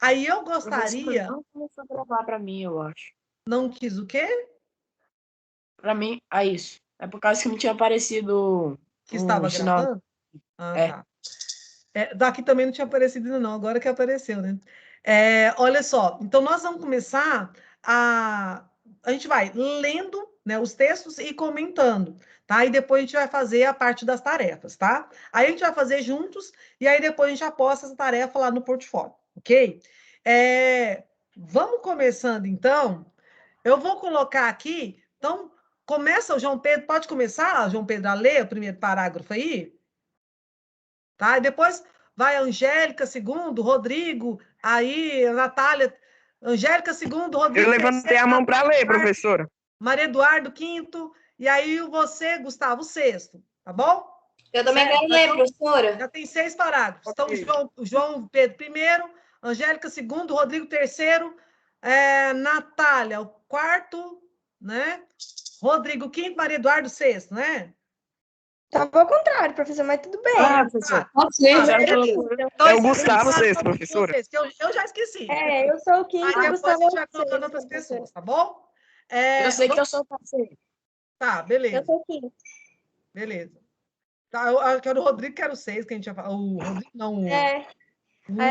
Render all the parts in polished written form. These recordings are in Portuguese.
Aí eu Professora, gostaria... não começou a gravar para mim, eu acho. Não quis o quê? Para mim, é isso. É por causa que não tinha aparecido Que estava o sinal. gravando? Ah, É. tá. Daqui também não tinha aparecido ainda não, agora que apareceu, né? Olha só, então nós vamos começar a gente vai lendo, né, os textos e comentando, tá? E depois a gente vai fazer a parte das tarefas, tá? Aí a gente vai fazer juntos e aí depois a gente aposta essa tarefa lá no portfólio, ok? Vamos começando então. Eu vou colocar aqui, então, começa o João Pedro, pode começar, João Pedro, a ler o primeiro parágrafo aí? Tá? E depois vai a Angélica, segundo, Rodrigo, aí a Natália, Angélica, segundo, Rodrigo, Eu levantei terceiro, a mão para ler, Natália, professora. Maria Eduardo, quinto, e aí você, Gustavo, sexto, tá bom? Eu também quero ler, professora. Já tem 6 parágrafos. Ok. Então, João Pedro primeiro, Angélica segundo, Rodrigo terceiro, Natália o quarto, né? Rodrigo quinto, Maria Eduardo sexto, né? Tava ao contrário, professor, mas tudo bem. Professor. Pode ser. É o Gustavo sexto, professora. Eu já esqueci. Eu sou o quinto, Aí o depois Gustavo a é gente vai o colocando sexto, outras professora. pessoas, tá bom? Eu sei que eu sou o parceiro. Tá, Eu beleza. sou o quinto. Beleza. Tá, eu quero o Rodrigo, quero o 6, que a gente já falou. O Rodrigo, não, o Aí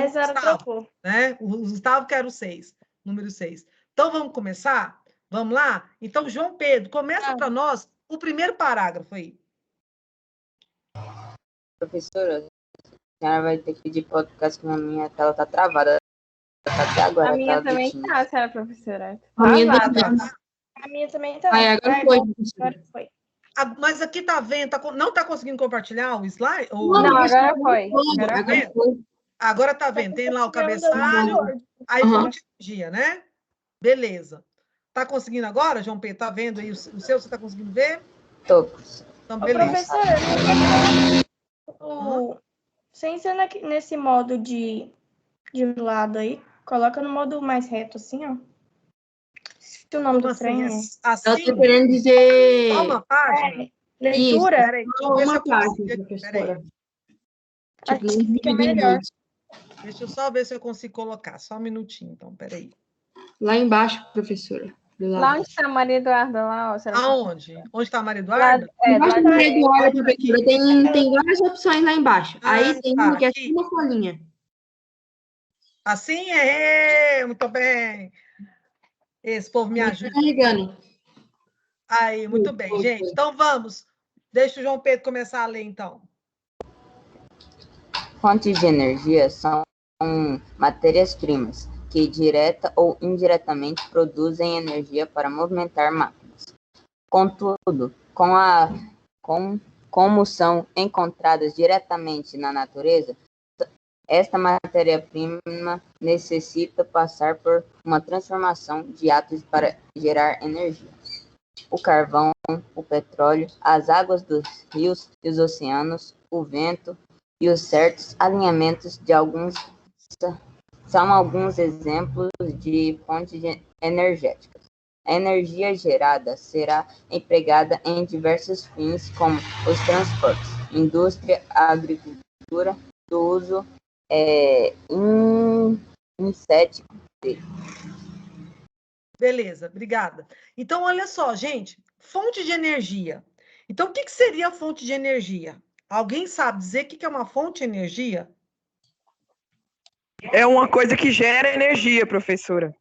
a senhora Gustavo, trocou. né? O Gustavo quer o 6, número 6. Então, vamos começar? Vamos lá? Então, João Pedro, começa para nós o primeiro parágrafo aí. Professora, a senhora vai ter que pedir podcast que a minha tela tá travada. Tá até agora. A minha tela do também Teams. tá, senhora professora. A minha Travada. A minha também tá. Aí, agora foi, professora. Agora foi. Mas aqui tá vendo, não tá conseguindo compartilhar o slide? Não, agora foi. Tá Agora foi. vendo? Agora tá vendo, tem lá o cabeçalho, aí fonte de energia, né? Beleza. Tá conseguindo agora, João Pedro? Tá vendo aí o seu? Você tá conseguindo ver? Tô. Então, Ô, beleza. professora, sem ser nesse modo de lado aí, coloca no modo mais reto, assim, ó. Se o nome Como do assim? trem Ela Assim? tá querendo dizer... Só uma página? leitura. Isso, Peraí, deixa eu só ver se uma eu consigo. página, Peraí, professora. Acho Tipo, que fica melhor. deixa eu só ver se eu consigo colocar. Só um minutinho, então, peraí. Lá embaixo, professora. Do lado. Lá onde está a Maria Eduarda, lá, ó. Aonde? Onde está a Maria Eduarda? Embaixo da Maria Eduarda, Por professora, tem várias opções lá embaixo. Aí tem tá, uma que é aqui. só uma folhinha. Assim? Muito bem. Esse povo me Tá ajuda. carregando. Aí, muito bem, gente. Então, vamos. Deixa o João Pedro começar a ler, então. Fontes de energia são matérias-primas que, direta ou indiretamente, produzem energia para movimentar máquinas. Contudo, como são encontradas diretamente na natureza, esta matéria-prima necessita passar por uma transformação de átomos para gerar energia. O carvão, o petróleo, as águas dos rios e os oceanos, o vento e os certos alinhamentos de alguns são alguns exemplos de fontes energéticas. A energia gerada será empregada em diversos fins, como os transportes, indústria, agricultura, do uso insético dele. Beleza, obrigada. Então, olha só, gente. Fonte de energia. Então, o que seria a fonte de energia? Alguém sabe dizer o que é uma fonte de energia? É uma coisa que gera energia, professora.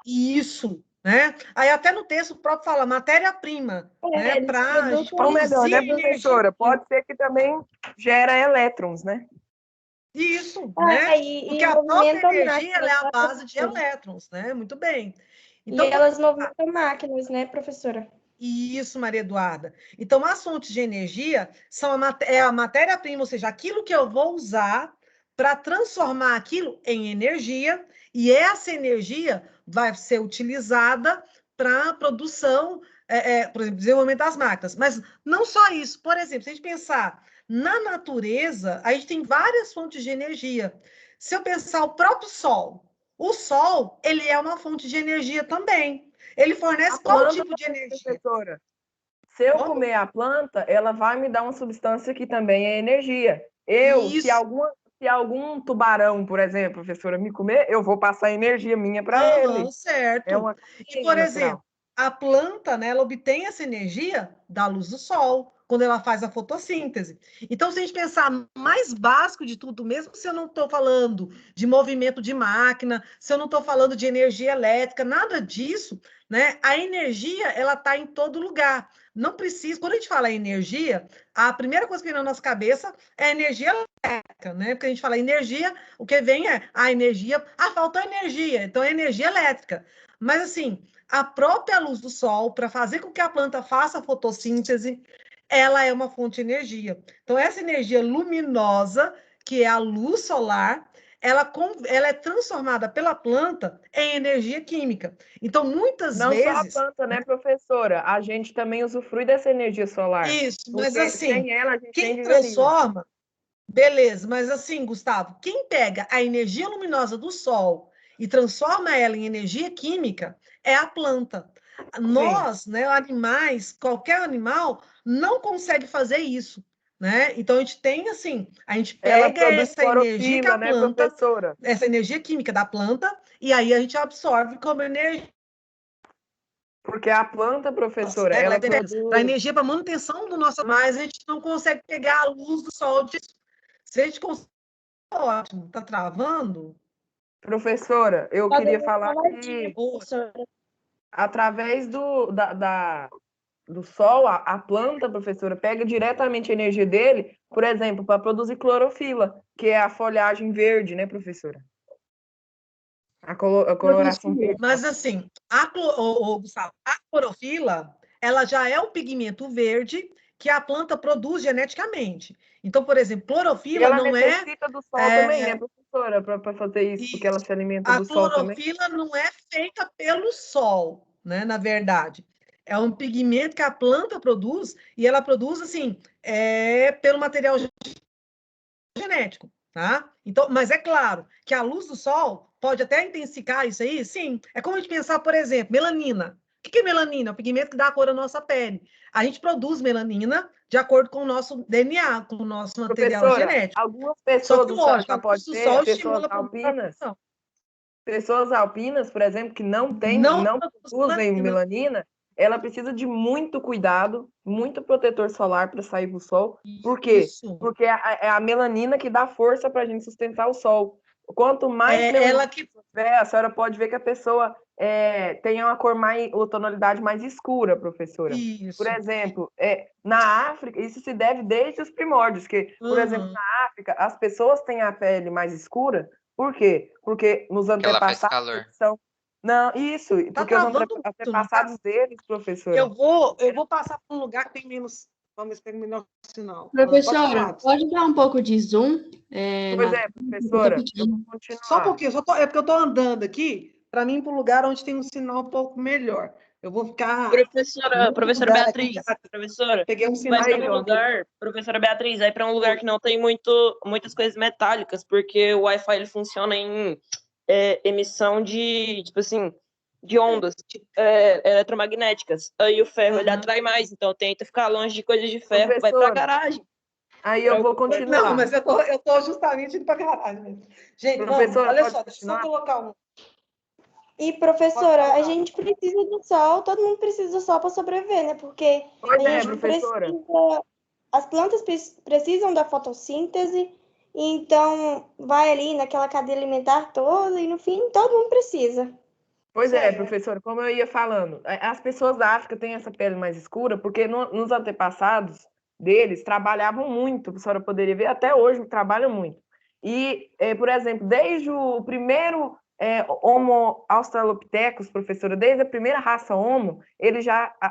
Isso, né? Aí até no texto próprio fala matéria-prima, né? Para a gente Ou melhor, né, produzir professora? energia. Pode ser que também gera elétrons, né? Isso, né? Porque a própria energia ela é a base de elétrons, né? Muito bem. Então, e elas movimentam máquinas, né, professora? Isso, Maria Eduarda. Então, as fontes de energia são a matéria-prima, ou seja, aquilo que eu vou usar para transformar aquilo em energia, e essa energia vai ser utilizada para a produção, por exemplo, desenvolvimento das máquinas. Mas não só isso. Por exemplo, se a gente pensar na natureza, a gente tem várias fontes de energia. Se eu pensar o próprio Sol, o Sol, ele é uma fonte de energia também. Ele fornece qual tipo de energia? Professora, se eu comer a planta, ela vai me dar uma substância que também é energia. Se se algum tubarão, por exemplo, professora, me comer, eu vou passar energia minha para ele. Certo. É uma E, coisa por natural. exemplo, a planta, né, ela obtém essa energia da luz do sol, quando ela faz a fotossíntese. Então, se a gente pensar mais básico de tudo, mesmo se eu não estou falando de movimento de máquina, se eu não estou falando de energia elétrica, nada disso, né? A energia, ela está em todo lugar. Não precisa, quando a gente fala em energia, a primeira coisa que vem na nossa cabeça é a energia elétrica, né? Porque a gente fala energia, o que vem é a energia, faltou energia, então é energia elétrica. Mas assim, a própria luz do sol, para fazer com que a planta faça a fotossíntese, ela é uma fonte de energia. Então, essa energia luminosa, que é a luz solar, ela é transformada pela planta em energia química. Então, muitas Não vezes... só a planta, né, professora? A gente também usufrui dessa energia solar. Isso, mas Porque assim, sem ela a gente nem quem viveria. transforma... Beleza, mas assim, Gustavo, quem pega a energia luminosa do sol e transforma ela em energia química é a planta. Nós, né, animais, qualquer animal, não consegue fazer isso, né? Então a gente tem assim, a gente Ela pega produz essa energia que a clorofila, né, planta, professora? essa energia química da planta, e aí a gente absorve como energia, Porque a planta, professora, né? ela Para produz... energia, para manutenção do nosso, mas a gente não consegue pegar a luz do sol disso. Se a gente consegue, ótimo, tá travando? Professora, eu queria falar que professora. através do sol, a planta, professora, pega diretamente a energia dele, por exemplo, para produzir clorofila, que é a folhagem verde, né, professora? A coloração verde. Mas assim, Gustavo, a clorofila, ela já é o pigmento verde que a planta produz geneticamente. Então, por exemplo, E clorofila ela não é... necessita do sol também, né, professora, para fazer isso, porque ela se alimenta A do sol também. clorofila não é feita pelo sol, né, na verdade. É um pigmento que a planta produz, e ela produz, assim, pelo material genético, tá? Então, mas é claro que a luz do sol pode até intensificar isso aí, sim. É como a gente pensar, por exemplo, melanina. O que é melanina? É o pigmento que dá a cor à nossa pele. A gente produz melanina de acordo com o nosso DNA, com o nosso material Professora, genético. algumas Só pessoas que, do sol, lógico, a pode luz do ser sol pessoas estimula a alpinas, produção. pessoas alpinas, por exemplo, que não Não produzem melanina, ela precisa de muito cuidado, muito protetor solar para sair do sol. Por quê? Isso. Porque é a melanina que dá força para a gente sustentar o sol. Quanto mais melanina ela que tiver, a senhora pode ver que a pessoa tem uma cor mais, ou tonalidade mais escura, professora. Isso. Por exemplo, na África, isso se deve desde os primórdios, que, por exemplo, na África, as pessoas têm a pele mais escura. Por quê? Porque nos antepassados são... Não, isso, Tá porque os travando antepassados deles, professora. Eu vou passar para um lugar que tem menos... Vamos pegar melhor sinal. Professora, pode dar um pouco de zoom? Pois é, professora, eu vou continuar. Só um pouquinho, é porque eu estou andando aqui para mim para um lugar onde tem um sinal um pouco melhor. Eu vou ficar... Professora Beatriz, professora, Peguei um sinal vai para um lugar, professora Beatriz, aí para um lugar que não tem muitas coisas metálicas, porque o Wi-Fi ele funciona em emissão de, tipo assim, de ondas eletromagnéticas. Aí o ferro ele atrai mais, então tenta ficar longe de coisas de ferro, vai para a garagem. Aí eu vou continuar. Não, mas eu tô justamente indo para a garagem. Gente, professora, olha só, deixa eu só colocar um... E, professora, a gente precisa do sol, todo mundo precisa do sol para sobreviver, né? Porque Pois a gente professora. precisa... As plantas precisam da fotossíntese, então vai ali naquela cadeia alimentar toda e, no fim, todo mundo precisa. Pois professora, como eu ia falando, as pessoas da África têm essa pele mais escura porque nos antepassados deles trabalhavam muito, a senhora poderia ver, até hoje trabalham muito. E, por exemplo, desde o primeiro Homo australopithecus, professora, desde a primeira raça Homo,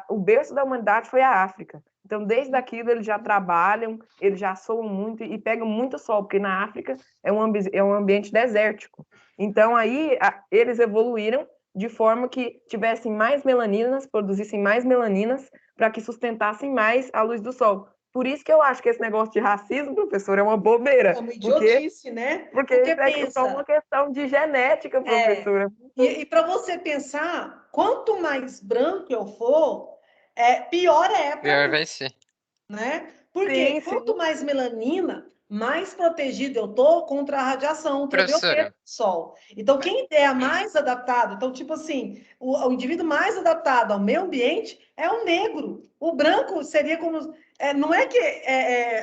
o berço da humanidade foi a África. Então, desde aquilo, eles já trabalham, eles já soam muito e pegam muito sol, porque na África é um ambiente desértico. Então, aí, eles evoluíram de forma que tivessem mais melaninas, produzissem mais melaninas, para que sustentassem mais a luz do sol. Por isso que eu acho que esse negócio de racismo, professor, é uma bobeira. É uma idiotice, né? Porque é só uma questão de genética, professora. E para você pensar, quanto mais branco eu for, pior é para Pior vai ser. né? Porque quanto mais melanina, mais protegido eu tô contra a radiação ultravioleta do sol. Então, quem é mais adaptado, então, tipo assim, o indivíduo mais adaptado ao meio ambiente é o negro. O branco seria como... não é que,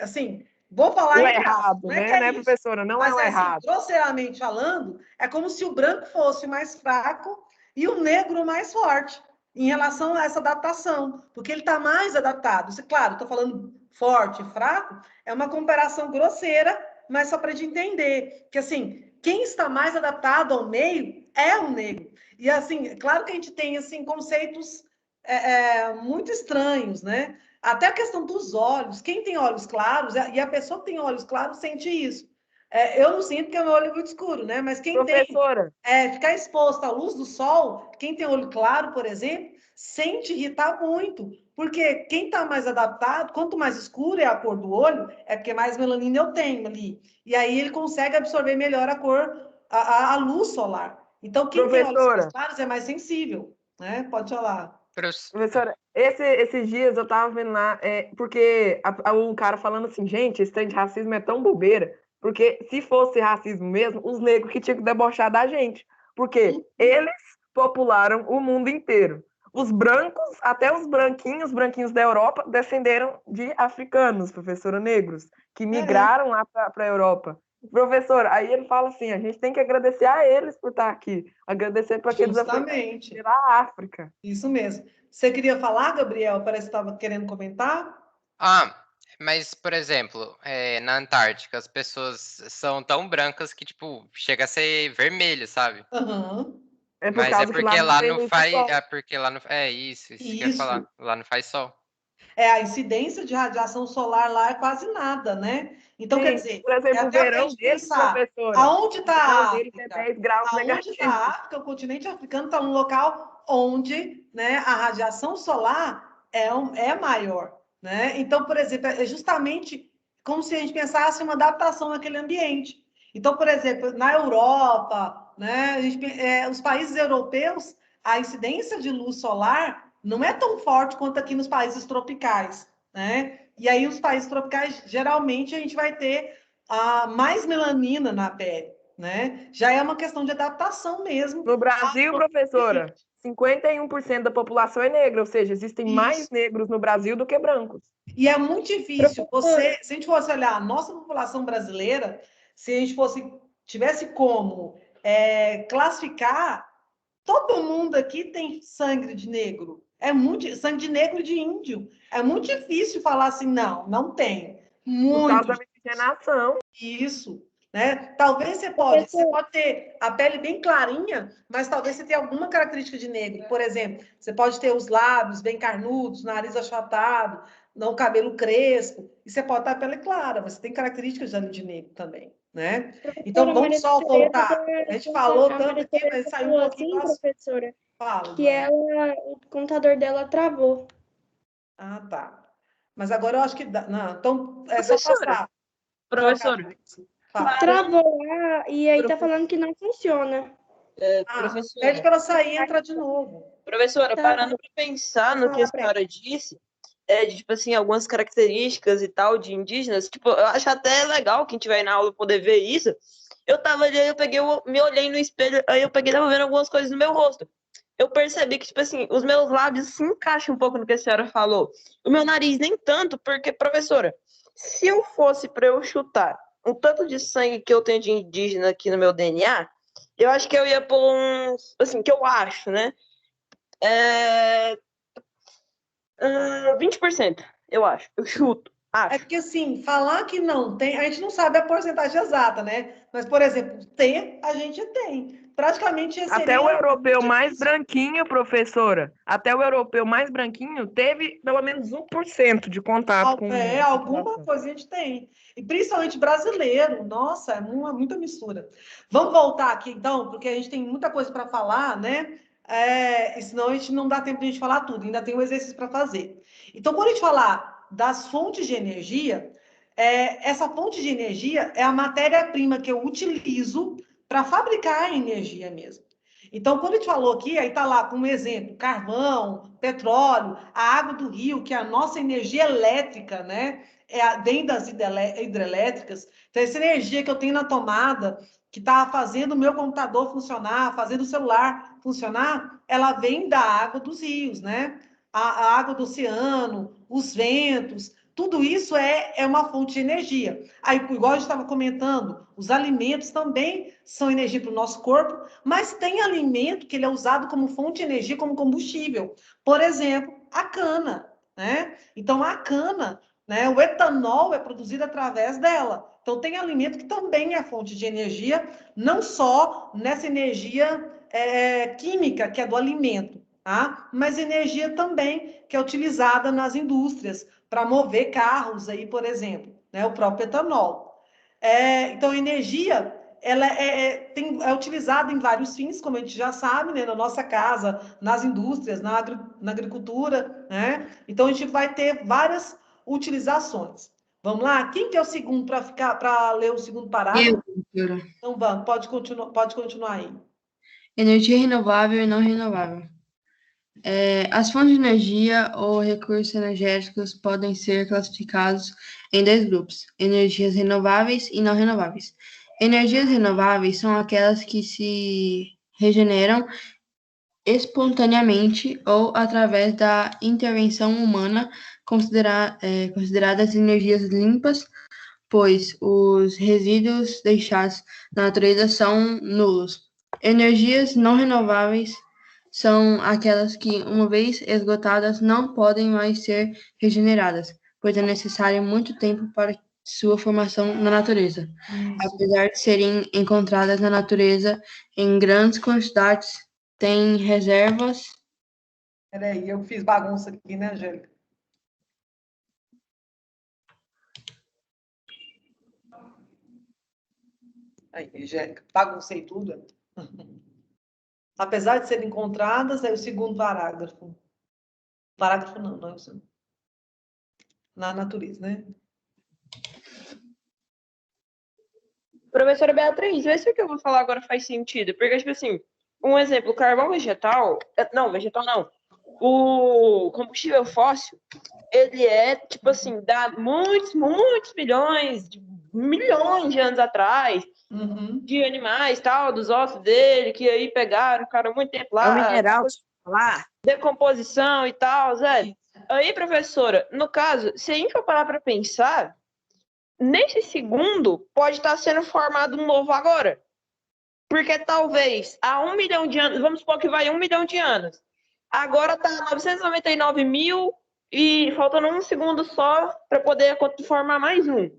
assim, vou falar... O errado, não é né, que é né, isso, professora? Não mas é o errado. Assim, grosseiramente falando, é como se o branco fosse mais fraco e o negro mais forte em relação a essa adaptação, porque ele está mais adaptado. Isso, claro, estou falando forte e fraco, é uma comparação grosseira, mas só para a gente entender que, assim, quem está mais adaptado ao meio é o negro. E, assim, claro que a gente tem, assim, conceitos muito estranhos, né? Até a questão dos olhos. Quem tem olhos claros, e a pessoa que tem olhos claros sente isso. Eu não sinto porque o meu olho é muito escuro, né? Mas quem Professora, tem... ficar exposto à luz do sol, quem tem olho claro, por exemplo, sente irritar muito. Porque quem está mais adaptado, quanto mais escuro é a cor do olho, é porque mais melanina eu tenho ali. E aí ele consegue absorver melhor a cor, a luz solar. Então, quem tem olhos mais claros é mais sensível, né? Pode falar. Professora, esses dias eu tava vendo lá, porque um cara falando assim, gente, esse trem de racismo é tão bobeira, porque se fosse racismo mesmo, os negros que tinham que debochar da gente, porque eles popularam o mundo inteiro. Os brancos, até os branquinhos da Europa, descenderam de africanos, professora, negros, que migraram lá para a Europa. Professor, aí ele fala assim, a gente tem que agradecer a eles por estar aqui, agradecer para aqueles africanos da África. Isso mesmo. Você queria falar, Gabriel? Parece que estava querendo comentar. Mas, por exemplo, na Antártica, as pessoas são tão brancas que, tipo, chega a ser vermelho, sabe? Mas é porque lá não faz... porque lá não... isso que eu ia falar. Lá não faz sol. A incidência de radiação solar lá é quase nada, né? Então, sim, quer dizer, por exemplo, o verão deles, professora, aonde está a África? 10 graus aonde está a África, o continente africano está num local onde, né, a radiação solar é maior, né? Então, por exemplo, é justamente como se a gente pensasse uma adaptação naquele ambiente. Então, por exemplo, na Europa, né, os países europeus, a incidência de luz solar não é tão forte quanto aqui nos países tropicais, né? E aí, os países tropicais, geralmente, a gente vai ter mais melanina na pele, né? Já é uma questão de adaptação mesmo. No Brasil, professora, 51% da população é negra, ou seja, existem mais negros no Brasil do que brancos. E é muito difícil se a gente fosse olhar a nossa população brasileira, se a gente tivesse como classificar, todo mundo aqui tem sangue de negro. Sangue de negro e de índio. É muito difícil falar assim, não tem. Muito. Por causa da miscigenação. Isso. Né? Talvez você pode ter a pele bem clarinha, mas talvez você tenha alguma característica de negro. Por exemplo, você pode ter os lábios bem carnudos, nariz achatado, o cabelo crespo, e você pode ter a pele clara, mas você tem características de negro também, né? Então, vamos só voltar. A gente falou tanto aqui, mas saiu um pouquinho... Assim, professora, Fala, que o computador dela travou. Tá. Mas agora eu acho que... Não, então, é só passar. Professora. Travou lá e aí tá falando que não funciona. Pede para ela sair e entrar de novo. Professora, parando para pensar no que a senhora disse, de, tipo assim, algumas características e tal de indígenas, tipo, eu acho até legal quem tiver aí na aula poder ver isso. Eu tava ali, me olhei no espelho, aí eu tava vendo algumas coisas no meu rosto. Eu percebi que, tipo assim, os meus lábios se encaixam um pouco no que a senhora falou. O meu nariz nem tanto, porque, professora, se eu fosse para eu chutar um tanto de sangue que eu tenho de indígena aqui no meu DNA, eu acho que eu ia pôr assim, que eu acho, né? 20%, eu acho. Eu chuto. Acho. É porque, assim, falar que não tem, a gente não sabe a porcentagem exata, né? Mas, por exemplo, a gente tem. Praticamente até o europeu mais branquinho, professora, até o europeu mais branquinho teve pelo menos 1% de contato com... alguma coisa a gente tem. E principalmente brasileiro. Nossa, é muita mistura. Vamos voltar aqui, então, porque a gente tem muita coisa para falar, né? Senão a gente não dá tempo de a gente falar tudo. Ainda tem um exercício para fazer. Então, quando a gente falar das fontes de energia, essa fonte de energia é a matéria-prima que eu utilizo para fabricar a energia mesmo. Então, quando a gente falou aqui, aí está lá como exemplo, carvão, petróleo, a água do rio, que é a nossa energia elétrica, né? vem das hidrelétricas. Então, essa energia que eu tenho na tomada, que está fazendo o meu computador funcionar, fazendo o celular funcionar, ela vem da água dos rios, né? A água do oceano, os ventos, tudo isso é uma fonte de energia. Aí, igual a gente estava comentando, os alimentos também são energia para o nosso corpo, mas tem alimento que ele é usado como fonte de energia, como combustível. Por exemplo, a cana, né? Então, a cana, né, o etanol é produzido através dela. Então, tem alimento que também é fonte de energia, não só nessa energia química, que é do alimento, tá? Mas energia também que é utilizada nas indústrias para mover carros, aí, por exemplo, né, o próprio etanol. Então, energia ela é utilizada em vários fins, como a gente já sabe, né, na nossa casa, nas indústrias, na agricultura, né? Então, a gente vai ter várias utilizações. Vamos lá? Quem que é o segundo para ler o segundo parágrafo? Eu. Então, vamos, pode continuar aí. Energia renovável e não renovável. As fontes de energia ou recursos energéticos podem ser classificados em 2 grupos: energias renováveis e não renováveis. Energias renováveis são aquelas que se regeneram espontaneamente ou através da intervenção humana, consideradas energias limpas, pois os resíduos deixados na natureza são nulos. Energias não renováveis são aquelas que, uma vez esgotadas, não podem mais ser regeneradas, pois é necessário muito tempo para sua formação na natureza. Isso. Apesar de serem encontradas na natureza em grandes quantidades, têm reservas. Peraí, eu fiz bagunça aqui, né, Angélica? Aí, Angélica, baguncei tudo. Apesar de serem encontradas, é o segundo parágrafo. Parágrafo não é o segundo. Na natureza, né? Professora Beatriz, vê se o que eu vou falar agora faz sentido. Porque, tipo assim, um exemplo, o carvão vegetal... Não, vegetal não. O combustível fóssil, ele tipo assim, dá muitos milhões de anos atrás, de animais, tal, dos ossos dele, que aí pegaram, ficaram muito tempo lá. É um mineral, lá. Decomposição e tal, Zé. Aí, professora, no caso, se a gente for parar para pensar, nesse segundo pode estar sendo formado um novo agora. Porque talvez há 1 milhão de anos, vamos supor que vai 1 milhão de anos. Agora está 999 mil e faltando 1 segundo só para poder formar mais um.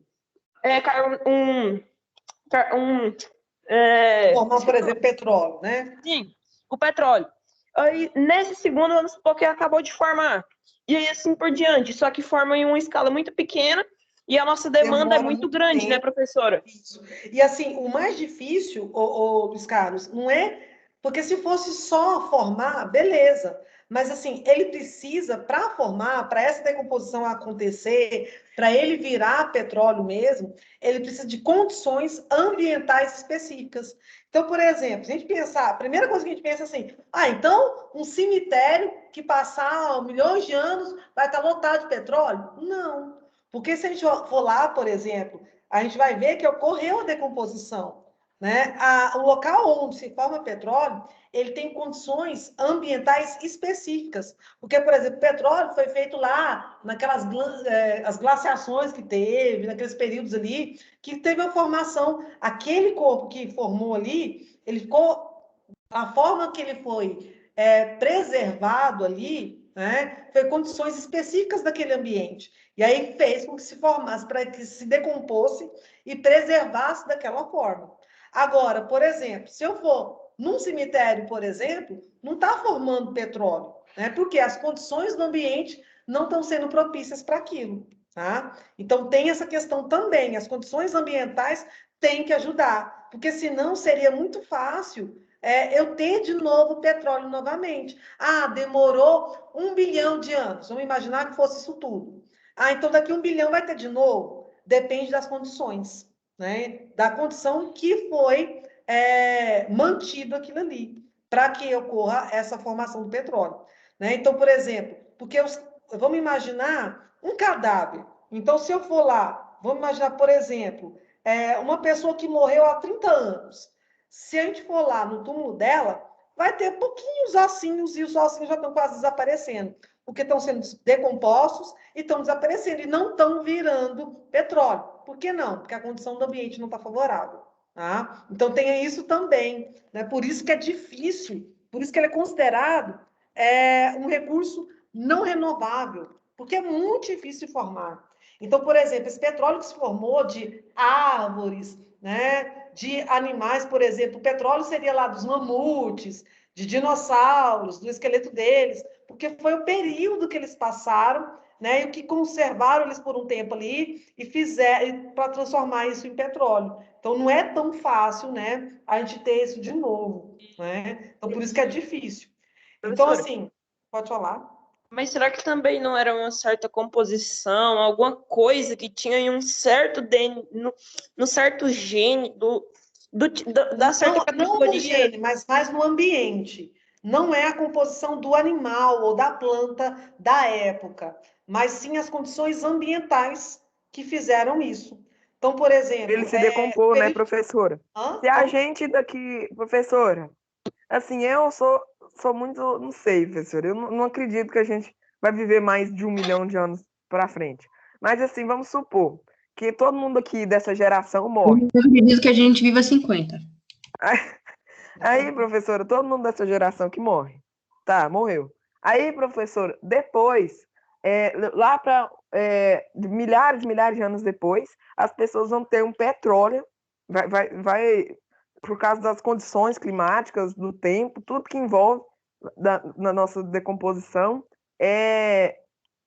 Formar, por exemplo, petróleo, né? Sim, o petróleo. Aí, nesse segundo, vamos supor que acabou de formar. E aí, assim por diante. Só que forma em uma escala muito pequena e a nossa demanda é muito grande, né, professora? Isso. E, assim, o mais difícil, Luiz Carlos, não é... Porque se fosse só formar, beleza. Mas, assim, ele precisa, para formar, para essa decomposição acontecer, para ele virar petróleo mesmo, ele precisa de condições ambientais específicas. Então, por exemplo, se a gente pensar, a primeira coisa que a gente pensa assim, então um cemitério que passar milhões de anos vai estar lotado de petróleo? Não. Porque se a gente for lá, por exemplo, a gente vai ver que ocorreu a decomposição, né? O local onde se forma petróleo, ele tem condições ambientais específicas. Porque, por exemplo, o petróleo foi feito lá, naquelas as glaciações que teve, naqueles períodos ali, que teve a formação. Aquele corpo que formou ali, ele ficou... A forma que ele foi preservado ali, né, foi condições específicas daquele ambiente. E aí fez com que se formasse, para que se decomposse e preservasse daquela forma. Agora, por exemplo, se eu for num cemitério, por exemplo, não está formando petróleo, né? Porque as condições do ambiente não estão sendo propícias para aquilo, tá? Então, tem essa questão também, as condições ambientais têm que ajudar, porque senão seria muito fácil eu ter de novo petróleo novamente. Demorou 1 bilhão de anos, vamos imaginar que fosse isso tudo. Então daqui 1 bilhão vai ter de novo? Depende das condições, né? Da condição que foi mantido aquilo ali, para que ocorra essa formação do petróleo. Né? Então, por exemplo, vamos imaginar um cadáver, Então, se eu for lá, vamos imaginar, por exemplo, uma pessoa que morreu há 30 anos. Se a gente for lá no túmulo dela, vai ter pouquinhos ossinhos e os ossinhos já estão quase desaparecendo, porque estão sendo decompostos e estão desaparecendo e não estão virando petróleo. Por que não? Porque a condição do ambiente não está favorável. Tá? Então, tem isso também. Né? Por isso que é difícil, por isso que ele é considerado um recurso não renovável, porque é muito difícil de formar. Então, por exemplo, esse petróleo que se formou de árvores, né, de animais, por exemplo, o petróleo seria lá dos mamutes, de dinossauros, do esqueleto deles, porque foi o período que eles passaram, né, e que conservaram eles por um tempo ali e fizeram para transformar isso em petróleo. Então, não é tão fácil, né, a gente ter isso de novo, né? Então, por isso que é difícil. Então, assim, pode falar. Mas será que também não era uma certa composição, alguma coisa que tinha em um certo no certo gene da certa categoria? Não no gene, mas mais no ambiente. Não é a composição do animal ou da planta da época, mas sim as condições ambientais que fizeram isso. Então, por exemplo... Ele se decompôs, né, professora? Se a gente daqui... Professora, assim, eu sou muito... Não sei, professora. Eu não acredito que a gente vai viver mais de 1 milhão de anos para frente. Mas, assim, vamos supor que todo mundo aqui dessa geração morre. Eu acredito que a gente viva 50. Aí, professora, todo mundo dessa geração que morre. Tá, morreu. Aí, professora, depois, lá para milhares de anos depois, as pessoas vão ter um petróleo, vai por causa das condições climáticas, do tempo, tudo que envolve na nossa decomposição,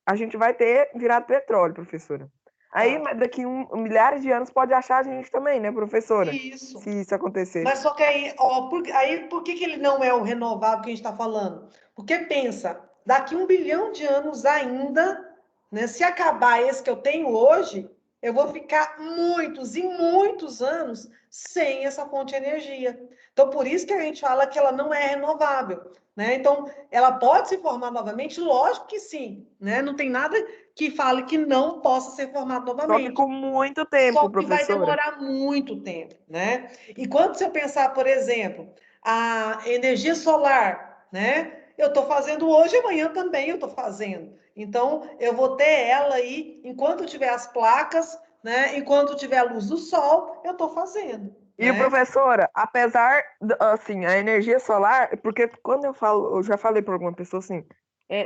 a gente vai ter virado petróleo, professora. Aí, daqui milhares de anos, pode achar a gente também, né, professora? Isso. Se isso acontecer. Mas só que aí, por que ele não é o renovável que a gente está falando? Porque pensa, daqui 1 bilhão de anos ainda, né, se acabar esse que eu tenho hoje, eu vou ficar muitos e muitos anos sem essa fonte de energia. Então, por isso que a gente fala que ela não é renovável. Né? Então, ela pode se formar novamente? Lógico que sim. Né? Não tem nada que fale que não possa ser formado novamente. Só que com muito tempo, Só que professora. vai demorar muito tempo. Né? Enquanto se eu pensar, por exemplo, a energia solar, né? Eu estou fazendo hoje, amanhã também eu estou fazendo. Então, eu vou ter ela aí, enquanto tiver as placas, né? Enquanto tiver a luz do sol, eu estou fazendo. E, professora, apesar, assim, a energia solar, porque quando eu já falei para alguma pessoa assim,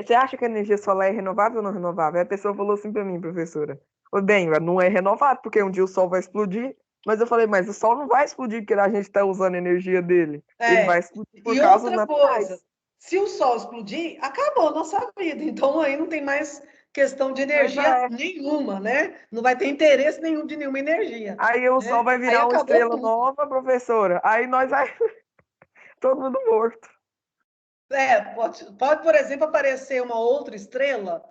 você acha que a energia solar é renovável ou não renovável? Aí a pessoa falou assim para mim, professora, bem, não é renovável, porque um dia o sol vai explodir, mas eu falei, mas o sol não vai explodir porque a gente está usando a energia dele. Ele vai explodir por causas naturais. Coisa, se o sol explodir, acabou a nossa vida. Então, aí não tem mais questão de energia nenhuma, né? Não vai ter interesse nenhum de nenhuma energia. Aí o sol vai virar uma estrela nova, professora. Aí nós vai... todo mundo morto. Pode, por exemplo, aparecer uma outra estrela?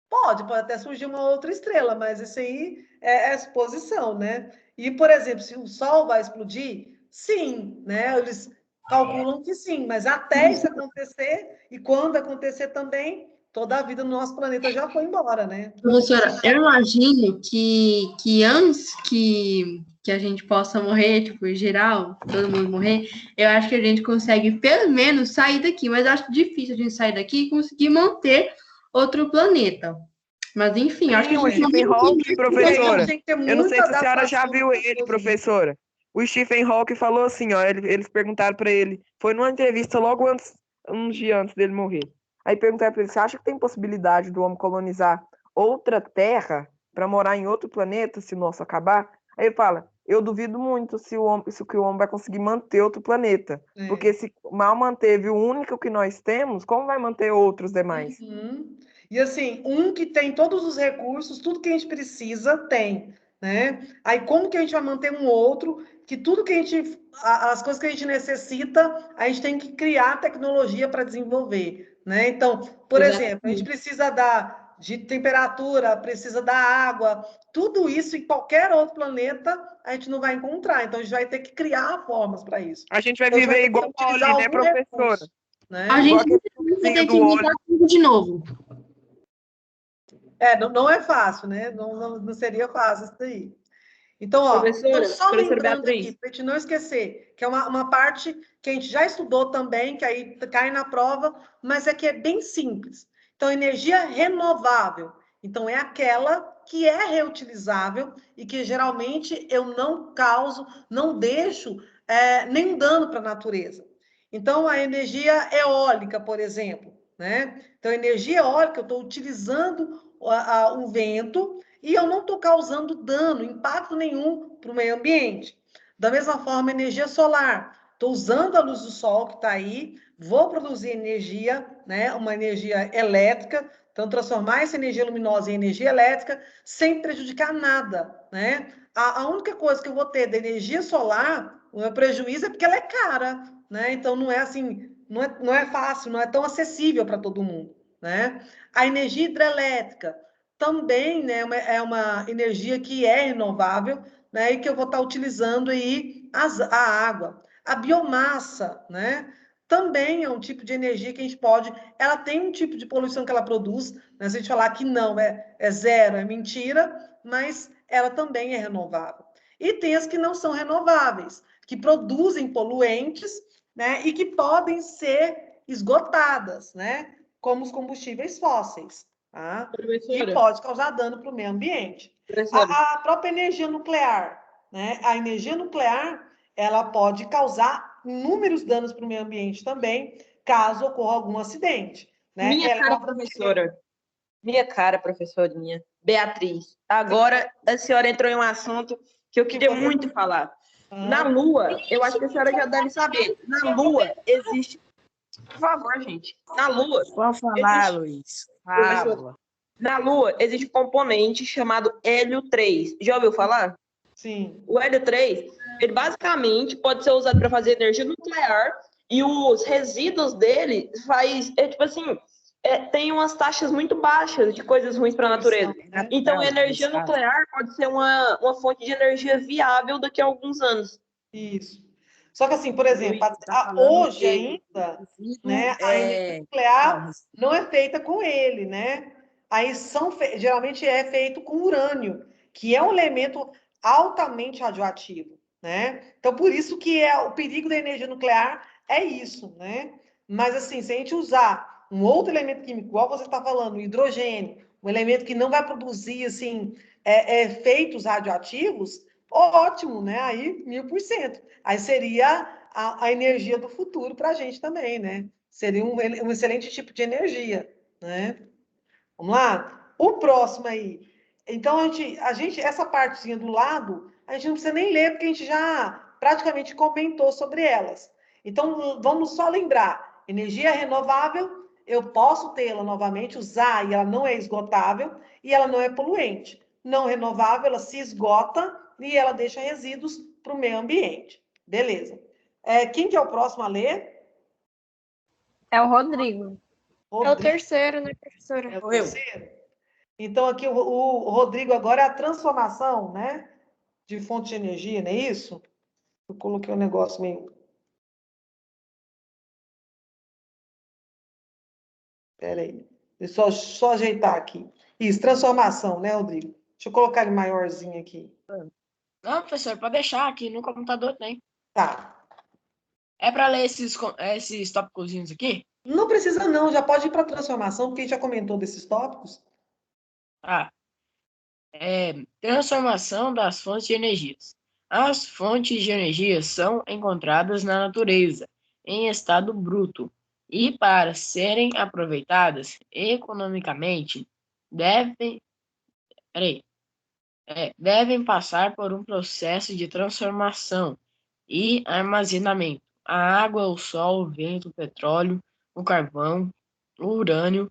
Pode até surgir uma outra estrela, mas isso aí é suposição, né? E, por exemplo, se o Sol vai explodir, sim, né? Eles calculam que sim, mas até isso acontecer, e quando acontecer também, toda a vida no nosso planeta já foi embora, né? Professora, eu imagino que antes que a gente possa morrer, tipo, em geral, todo mundo morrer, eu acho que a gente consegue, pelo menos, sair daqui, mas eu acho difícil a gente sair daqui e conseguir manter outro planeta. Mas, enfim, acho que o Stephen Hawking, professora, eu não sei se a senhora já viu ele, professora. O Stephen Hawking falou assim, ó, eles perguntaram para ele, foi numa entrevista logo antes, uns dias antes dele morrer. Aí perguntaram para ele, você acha que tem possibilidade do homem colonizar outra terra para morar em outro planeta se o nosso acabar? Aí ele fala, eu duvido muito se o homem vai conseguir manter outro planeta. Porque se mal manteve o único que nós temos, como vai manter outros demais? Uhum. E assim, um que tem todos os recursos, tudo que a gente precisa, tem, né? Aí como que a gente vai manter um outro, que tudo que as coisas que a gente necessita, a gente tem que criar tecnologia para desenvolver, né? Então, por exemplo, a gente precisa de temperatura, precisa da água, tudo isso em qualquer outro planeta a gente não vai encontrar, então a gente vai ter que criar formas para isso. A gente vai viver igual a Oli, né, professora? Né? A gente vai ter que inventar tudo de novo. Não é fácil, né? Não seria fácil isso daí. Então, ó, Professora, só lembrando Beatriz. aqui, para a gente não esquecer, que é uma parte que a gente já estudou também, que aí cai na prova, mas é que é bem simples. Então, energia renovável. Então, é aquela que é reutilizável e que geralmente eu não causo, não deixo nenhum dano para a natureza. Então, a energia eólica, por exemplo, né? Então, a energia eólica, eu estou utilizando o vento e eu não estou causando dano, impacto nenhum para o meio ambiente. Da mesma forma, energia solar. Estou usando a luz do sol que está aí, vou produzir energia, né? Uma energia elétrica, então transformar essa energia luminosa em energia elétrica sem prejudicar nada, né? A única coisa que eu vou ter da energia solar, o meu prejuízo é porque ela é cara, né? Então não é assim, não é fácil, não é tão acessível para todo mundo, né? A energia hidrelétrica também, né, é uma energia que é renovável, né, e que eu vou estar utilizando aí a água. A biomassa, né, também é um tipo de energia que a gente pode... Ela tem um tipo de poluição que ela produz, né, se a gente falar que não, é zero, é mentira, mas ela também é renovável. E tem as que não são renováveis, que produzem poluentes, né, e que podem ser esgotadas, né, como os combustíveis fósseis. Tá? E pode causar dano para o meio ambiente. A própria energia nuclear, né? A energia nuclear, ela pode causar inúmeros danos para o meio ambiente também, caso ocorra algum acidente. Né? Minha cara, professorinha, Beatriz, agora a senhora entrou em um assunto que eu queria muito falar. Na Lua, eu acho que a senhora já deve saber, na Lua existe... Por favor, gente. Na Lua... Pode falar, Luiz. Fala. Na Lua existe um componente chamado hélio 3. Já ouviu falar? Sim. O hélio 3, ele basicamente pode ser usado para fazer energia nuclear e os resíduos dele tem umas taxas muito baixas de coisas ruins para a natureza. Então, a energia nuclear pode ser uma fonte de energia viável daqui a alguns anos. Isso. Só que assim, por exemplo, hoje ainda, né, a energia nuclear não é feita com ele, né? Aí geralmente é feito com urânio, que é um elemento altamente radioativo, né? Então, por isso que o perigo da energia nuclear é isso, né? Mas assim, se a gente usar um outro elemento químico, igual você está falando, o hidrogênio, um elemento que não vai produzir, assim, efeitos radioativos, ótimo, né? Aí, 1000%. Aí seria a energia do futuro para a gente também, né? Seria um excelente tipo de energia, né? Vamos lá? O próximo aí. Então, essa partezinha do lado, a gente não precisa nem ler, porque a gente já praticamente comentou sobre elas. Então, vamos só lembrar. Energia renovável, eu posso tê-la novamente, usar, e ela não é esgotável, e ela não é poluente. Não renovável, ela se esgota e ela deixa resíduos para o meio ambiente. Beleza. Quem que é o próximo a ler? É o Rodrigo. É o terceiro, né, professora? É o terceiro? Então, aqui o Rodrigo agora é a transformação, né, de fonte de energia, não é isso? Eu coloquei um negócio meio... Espera aí. Deixa eu só ajeitar aqui. Isso, transformação, né, Rodrigo? Deixa eu colocar ele maiorzinho aqui. Não, professor, pode deixar aqui no computador tem. Tá. É para ler esses tópicozinhos aqui? Não precisa não, já pode ir para a transformação, porque a gente já comentou desses tópicos. Transformação das fontes de energias. As fontes de energia são encontradas na natureza, em estado bruto, e para serem aproveitadas economicamente, devem passar por um processo de transformação e armazenamento. A água, o sol, o vento, o petróleo, o carvão, o urânio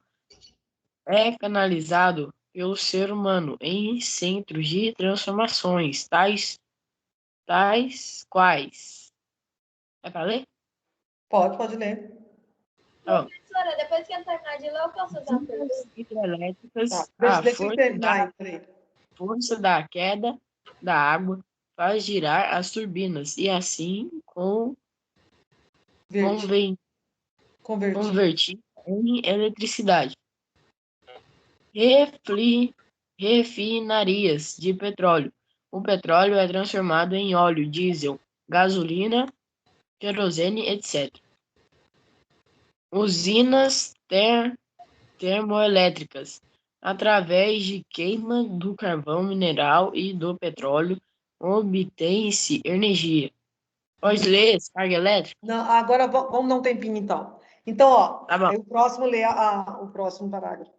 é canalizado pelo ser humano em centros de transformações, tais quais. É para ler? Pode ler. Tá bom. Professora, depois que eu terminar de ler, eu posso fazer uma pergunta? Hidrelétricas, deixa eu terminar aí. Força da queda da água faz girar as turbinas e assim convertir em eletricidade. refinarias de petróleo. O petróleo é transformado em óleo, diesel, gasolina, querosene, etc. Usinas termoelétricas. Através de queima do carvão mineral e do petróleo, obtém-se energia. Pode ler esse carga elétrica? Não, agora vamos dar um tempinho, então. Então, ó, Tá bom. aí o próximo lê o próximo parágrafo.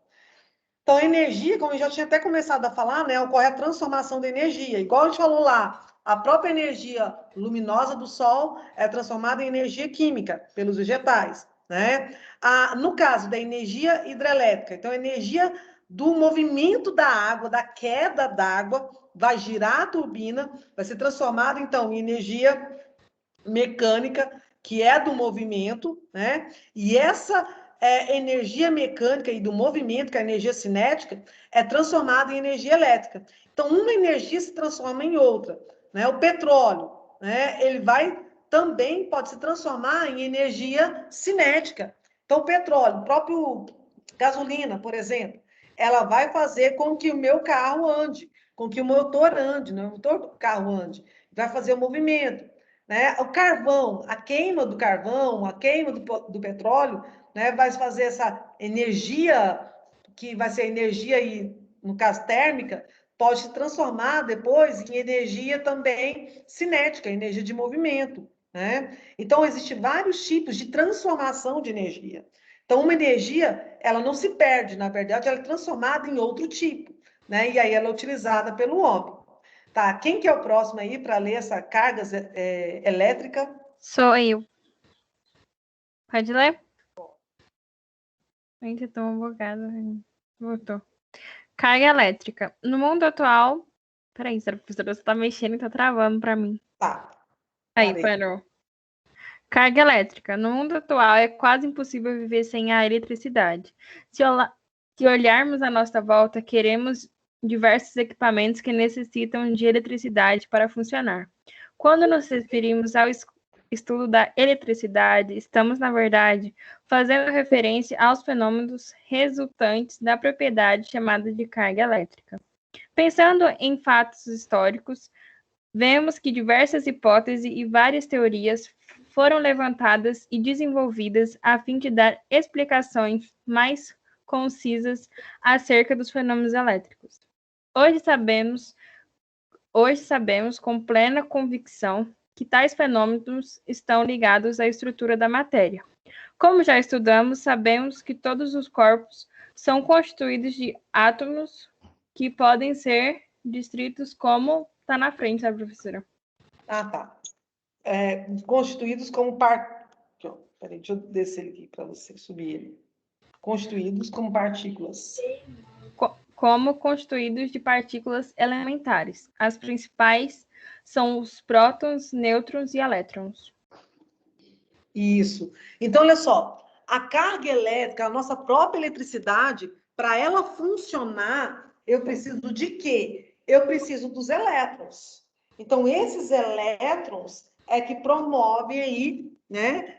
Então, a energia, como eu já tinha até começado a falar, né, ocorre a transformação da energia. Igual a gente falou lá, a própria energia luminosa do Sol é transformada em energia química pelos vegetais, né? No caso da energia hidrelétrica, então, a energia do movimento da água, da queda d'água, vai girar a turbina, vai ser transformada, então, em energia mecânica, que é do movimento, né? E essa energia mecânica e do movimento, que é a energia cinética, é transformada em energia elétrica. Então, uma energia se transforma em outra, né? O petróleo, né? Ele também pode se transformar em energia cinética. Então, o petróleo, o próprio gasolina, por exemplo, ela vai fazer com que o meu carro ande, com que o motor ande, né? O motor do carro ande, vai fazer o movimento. Né? O carvão, a queima do carvão, a queima do petróleo, né, vai fazer essa energia, que vai ser energia, aí, no caso térmica, pode se transformar depois em energia também cinética, energia de movimento. Né? Então, existem vários tipos de transformação de energia. Então, uma energia, ela não se perde, na verdade, ela é transformada em outro tipo. Né? E aí ela é utilizada pelo homem. Tá, quem que é o próximo aí para ler essa carga elétrica? Sou eu. Pode ler? Gente, tô um bocado. Voltou. Carga elétrica. No mundo atual... Peraí, professora, você tá mexendo e tá travando para mim. Tá. Aí, parou. Carga elétrica. No mundo atual, é quase impossível viver sem a eletricidade. Se olharmos à nossa volta, queremos diversos equipamentos que necessitam de eletricidade para funcionar. Quando nos referimos ao estudo da eletricidade, estamos, na verdade, fazendo referência aos fenômenos resultantes da propriedade chamada de carga elétrica. Pensando em fatos históricos, vemos que diversas hipóteses e várias teorias foram levantadas e desenvolvidas a fim de dar explicações mais concisas acerca dos fenômenos elétricos. Hoje sabemos com plena convicção que tais fenômenos estão ligados à estrutura da matéria. Como já estudamos, sabemos que todos os corpos são constituídos de átomos que podem ser descritos como... Está na frente, sabe, professora? Ah, tá. Constituídos como Peraí, deixa eu descer ele aqui para você subir ele. Constituídos como partículas. Como constituídos de partículas elementares. As principais são os prótons, nêutrons e elétrons. Isso. Então, olha só. A carga elétrica, a nossa própria eletricidade, para ela funcionar, eu preciso de quê? Eu preciso dos elétrons. Então, esses elétrons é que promovem aí, né?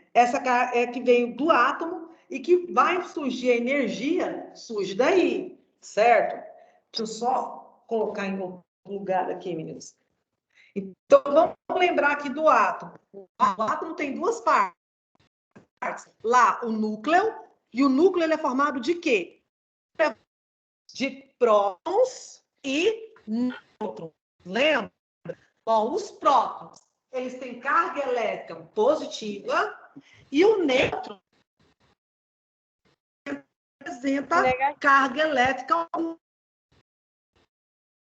Que veio do átomo e que vai surgir a energia, surge daí, certo? Deixa eu só colocar em outro lugar aqui, meninas. Então, vamos lembrar aqui do átomo. O átomo tem duas partes. Lá, o núcleo, e o núcleo ele é formado de quê? De prótons e nêutrons. Lembra? Bom, os prótons, eles têm carga elétrica positiva e o nêutron representa carga elétrica.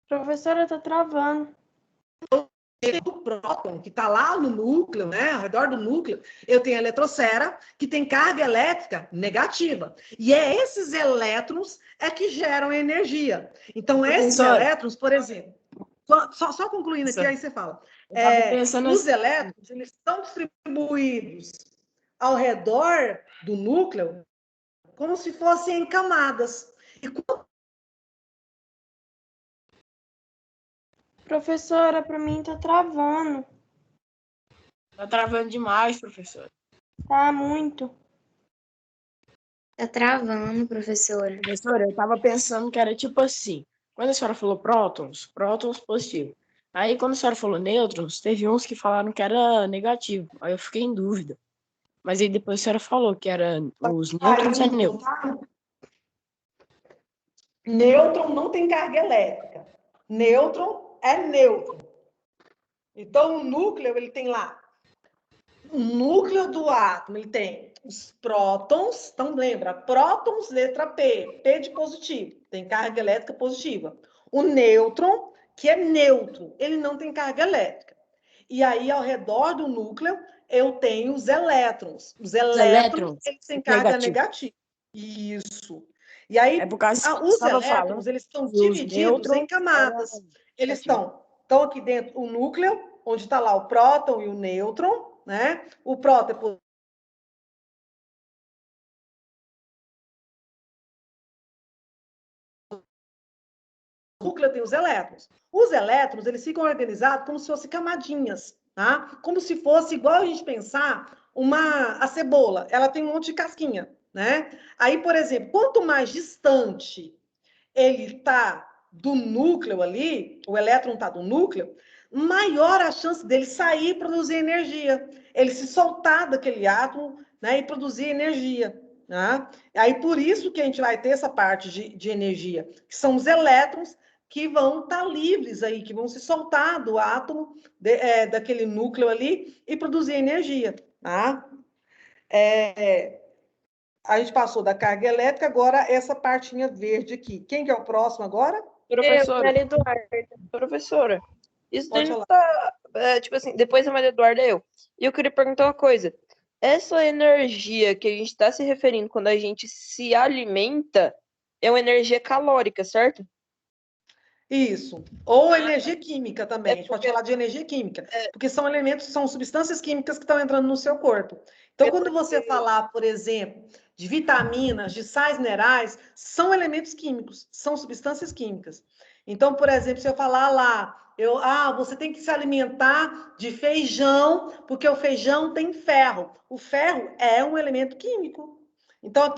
Professora, eu tô travando. O próton, que está lá no núcleo, né, ao redor do núcleo, eu tenho a eletrosfera, que tem carga elétrica negativa. E esses elétrons que geram energia. Então, esses elétrons, por exemplo, só concluindo aqui, aí você fala. Os elétrons, eles estão distribuídos ao redor do núcleo como se fossem em camadas. E Professora, para mim tá travando. Tá travando demais, professor. Tá muito. Tá travando, professora. Professora, eu tava pensando que era tipo assim. Quando a senhora falou prótons positivo. Aí, quando a senhora falou nêutrons, teve uns que falaram que era negativo. Aí eu fiquei em dúvida. Mas aí depois a senhora falou que era os nêutrons e nêutrons. Nêutron não tem carga elétrica. Nêutron é nêutron. Então, o núcleo, ele tem lá. O núcleo do átomo, ele tem os prótons. Então, lembra, prótons, letra P. P de positivo. Tem carga elétrica positiva. O nêutron, que é neutro. Ele não tem carga elétrica. E aí, ao redor do núcleo, eu tenho os elétrons. Os elétrons eles têm carga negativa. Isso. E aí, os elétrons, eles estão divididos em camadas. Eles estão aqui dentro, o núcleo, onde está lá o próton e o nêutron, né? O próton é positivo. O núcleo tem os elétrons. Os elétrons, eles ficam organizados como se fossem camadinhas, tá? Como se fosse, igual a gente pensar, a cebola. Ela tem um monte de casquinha, né? Aí, por exemplo, quanto mais distante ele está do núcleo ali, o elétron está do núcleo, maior a chance dele sair e produzir energia. Ele se soltar daquele átomo, né, e produzir energia. Tá? Aí, por isso que a gente vai ter essa parte de energia, que são os elétrons que vão estar livres aí, que vão se soltar do átomo, daquele núcleo ali, e produzir energia. Tá? A gente passou da carga elétrica, agora essa partinha verde aqui. Quem que é o próximo agora? Professora. Maria Eduarda. Professora, isso daí não tá... tipo assim, depois a Maria Eduarda é eu. E eu queria perguntar uma coisa. Essa energia que a gente está se referindo quando a gente se alimenta é uma energia calórica, certo? Isso. Ou energia química também. A gente pode falar de energia química. Porque são elementos, são substâncias químicas que estão entrando no seu corpo. Então, quando você falar, por exemplo, de vitaminas, de sais minerais, são elementos químicos, são substâncias químicas. Então, por exemplo, se eu falar lá, você tem que se alimentar de feijão, porque o feijão tem ferro. O ferro é um elemento químico. Então,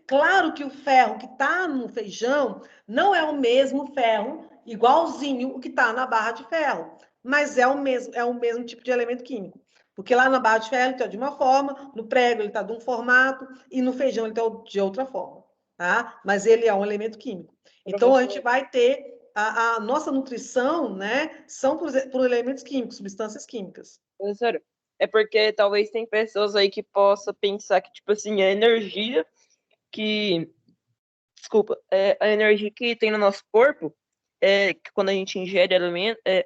claro que o ferro que está no feijão não é o mesmo ferro, igualzinho o que está na barra de ferro, mas é o mesmo tipo de elemento químico. Porque lá na barra de ferro ele está de uma forma, no prego ele está de um formato, e no feijão ele está de outra forma. Tá? Mas ele é um elemento químico. Então, a gente vai ter a nossa nutrição, né, são por elementos químicos, substâncias químicas. Professora, é porque talvez tem pessoas aí que possam pensar que, tipo assim, a energia que... Desculpa, a energia que tem no nosso corpo, que quando a gente ingere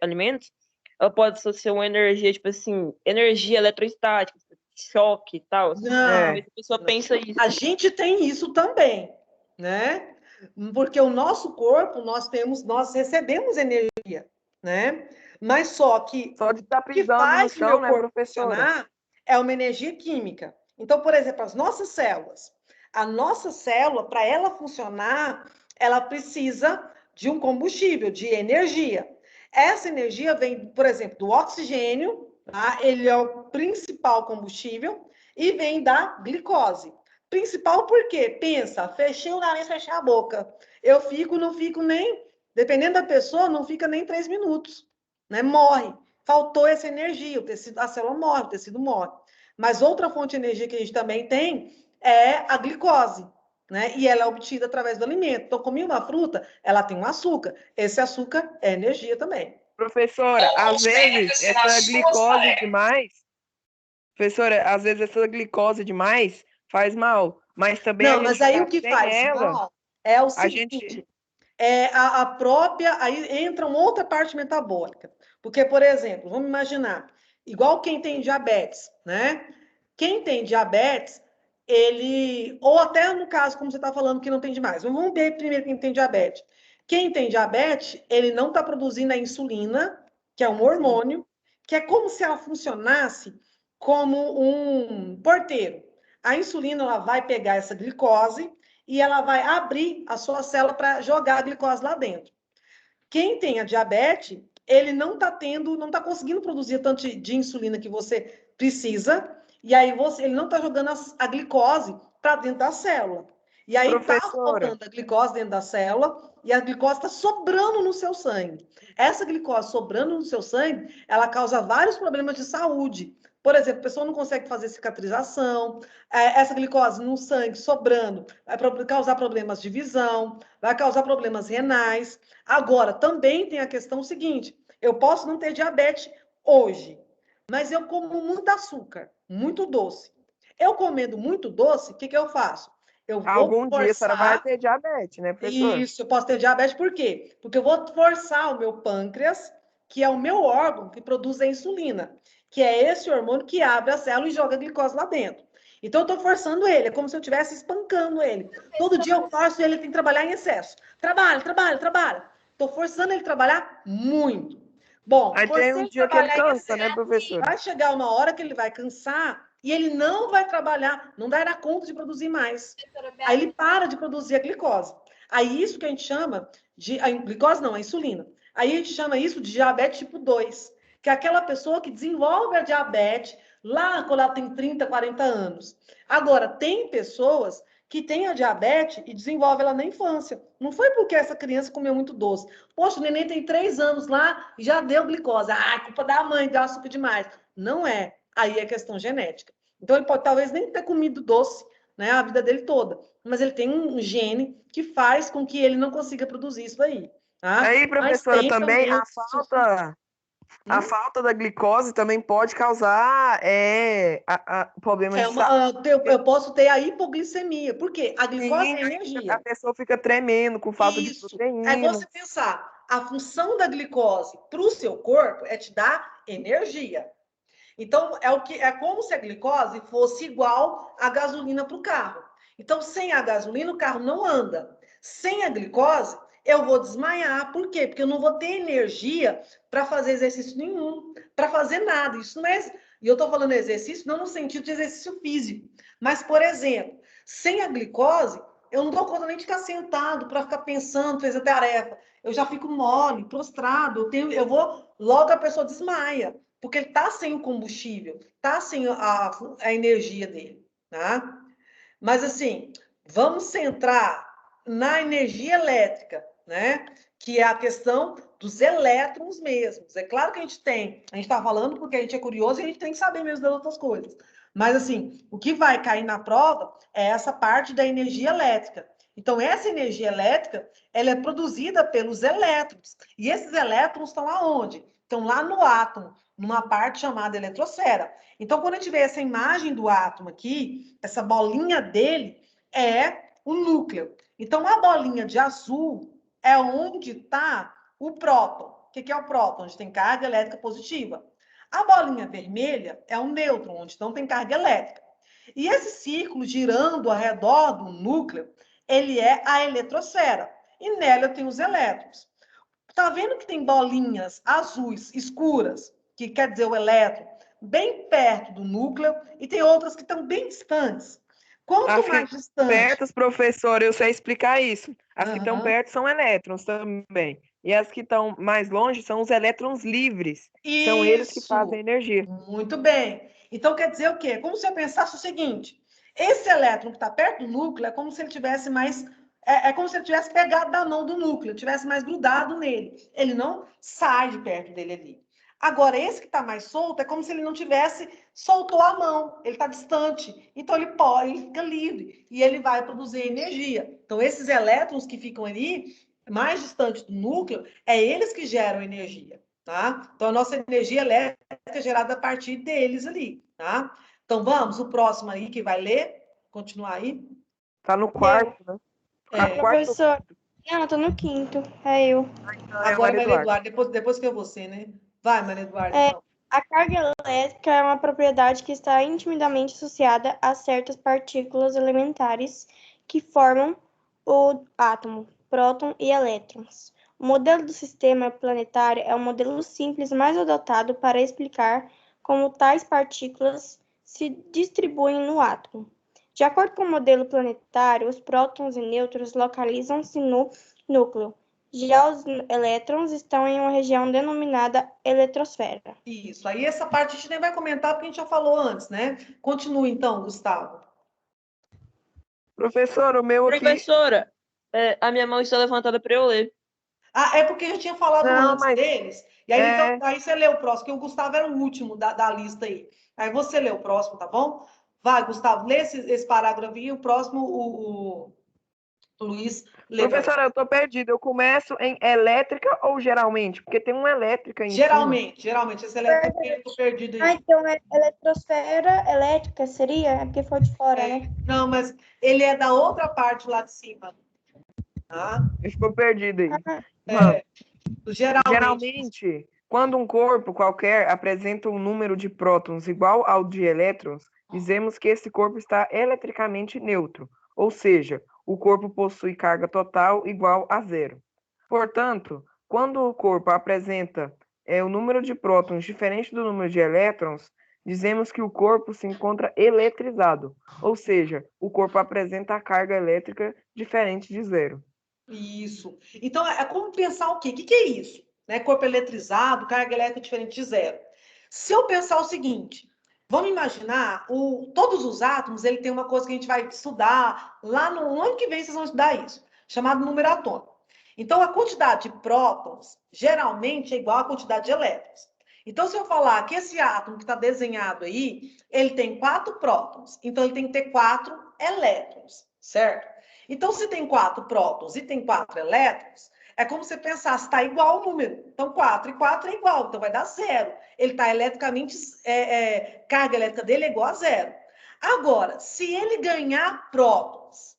alimentos, ela pode ser uma energia, tipo assim, energia eletrostática, choque e tal. Não, a pessoa pensa isso. A gente tem isso também, né? Porque o nosso corpo, nós recebemos energia, né? Mas só que o que faz o meu corpo funcionar é uma energia química. Então, por exemplo, a nossa célula, para ela funcionar, ela precisa de um combustível, de energia. Essa energia vem, por exemplo, do oxigênio, tá? Ele é o principal combustível, e vem da glicose. Principal porque, pensa, fechei o nariz, fechei a boca. Não fico nem, dependendo da pessoa, não fica nem 3 minutos, né? Morre. Faltou essa energia, a célula morre, o tecido morre. Mas outra fonte de energia que a gente também tem é a glicose, né? E ela é obtida através do alimento. Então, comi uma fruta, ela tem um açúcar. Esse açúcar é energia também. Professora, às vezes essa glicose demais, faz mal, mas também não, mas aí o que faz mal é o seguinte, aí entra uma outra parte metabólica. Porque, por exemplo, vamos imaginar, igual quem tem diabetes, né? Quem tem diabetes, ou até no caso, como você está falando, que não tem demais. Vamos ver primeiro quem tem diabetes. Quem tem diabetes, ele não está produzindo a insulina, que é um hormônio, que é como se ela funcionasse como um porteiro. A insulina, ela vai pegar essa glicose e ela vai abrir a sua célula para jogar a glicose lá dentro. Quem tem a diabetes, ele não está conseguindo produzir tanto de insulina que você precisa, e aí ele não está jogando a glicose para dentro da célula. E aí está faltando a glicose dentro da célula e a glicose está sobrando no seu sangue. Essa glicose sobrando no seu sangue, ela causa vários problemas de saúde. Por exemplo, a pessoa não consegue fazer cicatrização, essa glicose no sangue sobrando vai causar problemas de visão, vai causar problemas renais. Agora, também tem a questão seguinte, eu posso não ter diabetes hoje, mas eu como muito açúcar, muito doce. Eu comendo muito doce, o que eu faço? Eu vou Algum dia a senhora vai ter diabetes, né, professor? Isso, eu posso ter diabetes por quê? Porque eu vou forçar o meu pâncreas, que é o meu órgão que produz a insulina, que é esse hormônio que abre a célula e joga a glicose lá dentro. Então, eu estou forçando ele, é como se eu estivesse espancando ele. Todo dia eu forço ele, tem que trabalhar em excesso. Trabalha, trabalha, trabalha. Estou forçando ele a trabalhar muito. Bom, aí tem um dia que ele cansa, né, professor? Vai chegar uma hora que ele vai cansar e ele não vai trabalhar, não dará conta de produzir mais. Aí ele para de produzir a glicose. Aí isso que a gente chama de... A glicose não, a insulina. Aí a gente chama isso de diabetes tipo 2, que é aquela pessoa que desenvolve a diabetes lá quando ela tem 30, 40 anos. Agora, tem pessoas que têm a diabetes e desenvolve ela na infância. Não foi porque essa criança comeu muito doce. Poxa, o neném tem 3 anos lá e já deu glicose. Ah, culpa da mãe, deu açúcar demais. Não é. Aí é questão genética. Então, ele pode talvez nem ter comido doce, né, a vida dele toda, mas ele tem um gene que faz com que ele não consiga produzir isso aí. Tá? Aí, professora, também a falta da glicose também pode causar problemas de saúde. Eu posso ter a hipoglicemia. Por quê? A glicose é energia. A pessoa fica tremendo com falta de proteína. É você pensar, a função da glicose para o seu corpo é te dar energia. Então, é como se a glicose fosse igual à gasolina para o carro. Então, sem a gasolina, o carro não anda. Sem a glicose, eu vou desmaiar. Por quê? Porque eu não vou ter energia para fazer exercício nenhum, para fazer nada. Isso não é... E eu estou falando exercício não no sentido de exercício físico. Mas, por exemplo, sem a glicose, eu não dou conta nem de ficar sentado para ficar pensando, fazer a tarefa. Eu já fico mole, prostrado. Logo a pessoa desmaia. Porque ele está sem o combustível, está sem a energia dele, tá? Mas, assim, vamos centrar na energia elétrica, né? Que é a questão dos elétrons mesmos. É claro que a gente está falando porque a gente é curioso e a gente tem que saber mesmo das outras coisas. Mas, assim, o que vai cair na prova é essa parte da energia elétrica. Então, essa energia elétrica, ela é produzida pelos elétrons. E esses elétrons estão aonde? Estão lá no átomo, numa parte chamada eletrosfera. Então, quando a gente vê essa imagem do átomo aqui, essa bolinha dele é o núcleo. Então, a bolinha de azul é onde está o próton. O que é o próton? Onde tem carga elétrica positiva. A bolinha vermelha é o nêutron, onde não tem carga elétrica. E esse círculo girando ao redor do núcleo, ele é a eletrosfera. E nela tem os elétrons. Tá vendo que tem bolinhas azuis escuras, que quer dizer o elétron, bem perto do núcleo, e tem outras que estão bem distantes. Quanto mais distante... Perto, professor, eu sei explicar isso. As que estão perto são elétrons também. E as que estão mais longe são os elétrons livres. Isso. São eles que fazem energia. Muito bem. Então, quer dizer o quê? Como se eu pensasse o seguinte, esse elétron que está perto do núcleo é como se ele tivesse mais... É como se ele tivesse pegado da mão do núcleo, tivesse mais grudado nele. Ele não sai de perto dele ali. Agora, esse que está mais solto é como se ele não tivesse... Soltou a mão, ele está distante. Então, ele fica livre e ele vai produzir energia. Então, esses elétrons que ficam ali, mais distantes do núcleo, é eles que geram energia, tá? Então, a nossa energia elétrica é gerada a partir deles ali, tá? Então, vamos, o próximo aí que vai ler, continuar aí. Está no quarto, né? Professor, não, eu tô no quinto, é eu. Agora, Maria Eduarda, depois que é você, né? Vai, Maria Eduarda, então. A carga elétrica é uma propriedade que está intimamente associada a certas partículas elementares que formam o átomo, próton e elétrons. O modelo do sistema planetário é um modelo simples mais adotado para explicar como tais partículas se distribuem no átomo. De acordo com o modelo planetário, os prótons e nêutrons localizam-se no núcleo. Já os elétrons estão em uma região denominada eletrosfera. Isso, aí essa parte a gente nem vai comentar porque a gente já falou antes, né? Continua então, Gustavo. Professora, o meu aqui... Professora, a minha mão está levantada para eu ler. É porque eu tinha falado antes deles. E aí, então, aí você lê o próximo, que o Gustavo era o último da lista aí. Aí você lê o próximo, tá bom? Vai, Gustavo, lê esse parágrafo e o próximo o Luiz lê. Professora, eu estou perdida. Eu começo em elétrica ou geralmente? Porque tem uma elétrica em geralmente, esse elétrica eu estou perdido aí. Então é eletrosfera elétrica, seria? É porque foi de fora, né? Não, mas ele é da outra parte lá de cima. Ficou perdido aí. Geralmente, quando um corpo qualquer apresenta um número de prótons igual ao de elétrons, dizemos que esse corpo está eletricamente neutro, ou seja, o corpo possui carga total igual a zero. Portanto, quando o corpo apresenta o número de prótons diferente do número de elétrons, dizemos que o corpo se encontra eletrizado, ou seja, o corpo apresenta a carga elétrica diferente de zero. Isso. Então, é como pensar o quê? O que é isso? Né? Corpo eletrizado, carga elétrica diferente de zero. Se eu pensar o seguinte, vamos imaginar, todos os átomos, ele tem uma coisa que a gente vai estudar, lá no ano que vem vocês vão estudar isso, chamado número atômico. Então, a quantidade de prótons, geralmente, é igual à quantidade de elétrons. Então, se eu falar que esse átomo que está desenhado aí, ele tem 4 prótons, então ele tem que ter 4 elétrons, certo? Então, se tem 4 prótons e tem 4 elétrons, é como você pensasse, está igual o número. Então, 4 e 4 é igual, então vai dar 0. Ele está eletricamente, carga elétrica dele é igual a 0. Agora, se ele ganhar prótons,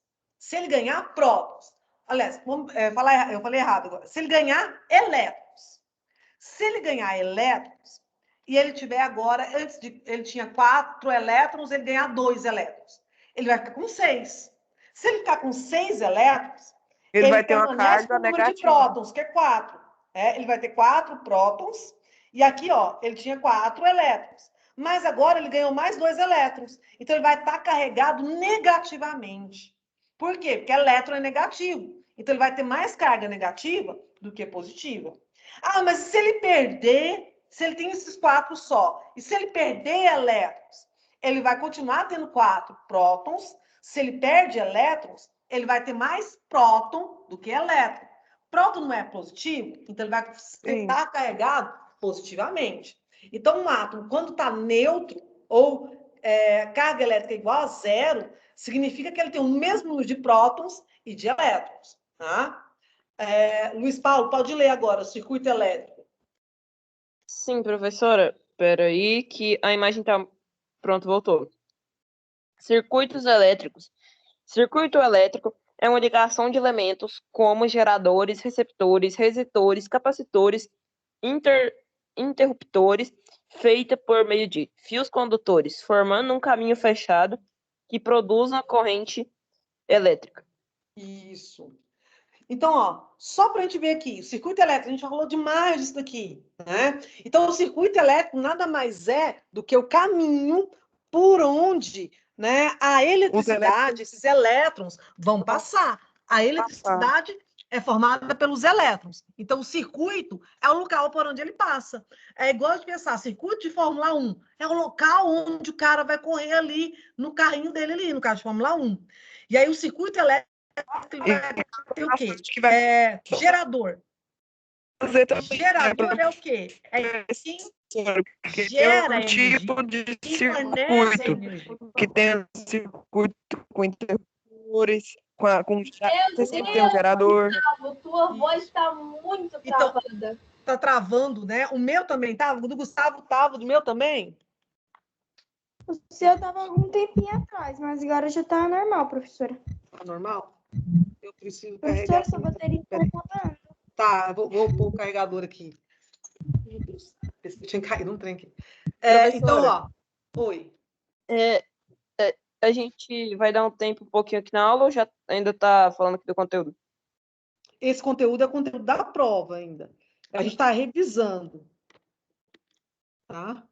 aliás, eu falei errado agora, se ele ganhar elétrons, e ele tiver agora, ele tinha 4 elétrons, ele ganhar 2 elétrons, ele vai ficar com 6. Se ele ficar com 6 elétrons, ele vai ter uma carga negativa de prótons, que é 4. Ele vai ter 4 prótons, e aqui, ó, ele tinha 4 elétrons. Mas agora ele ganhou mais 2 elétrons. Então, ele vai estar carregado negativamente. Por quê? Porque elétron é negativo. Então, ele vai ter mais carga negativa do que positiva. Mas se ele perder, se ele tem esses 4 só, e se ele perder elétrons, ele vai continuar tendo 4 prótons. Se ele perde elétrons, ele vai ter mais próton do que elétron. Próton não é positivo, então ele vai estar carregado positivamente. Então, um átomo, quando está neutro, ou carga elétrica igual a 0, significa que ele tem o mesmo número de prótons e de elétrons. Tá? Luiz Paulo, pode ler agora, circuito elétrico. Sim, professora. Espera aí que a imagem está... Pronto, voltou. Circuitos elétricos. Circuito elétrico é uma ligação de elementos como geradores, receptores, resistores, capacitores, interruptores, feita por meio de fios condutores, formando um caminho fechado que produz uma corrente elétrica. Isso. Então, ó, só para a gente ver aqui, o circuito elétrico, a gente já falou demais disso daqui, né? Então, o circuito elétrico nada mais é do que o caminho por onde, né, a eletricidade, esses elétrons vão passar. A eletricidade é formada pelos elétrons. Então, o circuito é o local por onde ele passa. É igual de pensar, circuito de Fórmula 1 é o local onde o cara vai correr ali, no carrinho dele ali, no carro de Fórmula 1. E aí, o circuito elétrico tem o quê? Gerador. Gerador é o quê? É quem gera tipo de circuito que tem um circuito com interruptores, tem um gerador. Tua voz está muito travada. Então, tá travando, né? O meu também tava, o do Gustavo tava, do meu também. O seu tava um tempinho atrás, mas agora já tá normal, professora. Tá normal? Eu preciso carregar. Professora, sua bateria está rodando. Tá, vou pôr o carregador aqui. Meu Deus, eu tinha caído um trem aqui. Então, ó. Oi. A gente vai dar um tempo um pouquinho aqui na aula ou já ainda tá falando aqui do conteúdo? Esse conteúdo é conteúdo da prova ainda. A gente está revisando. Tá?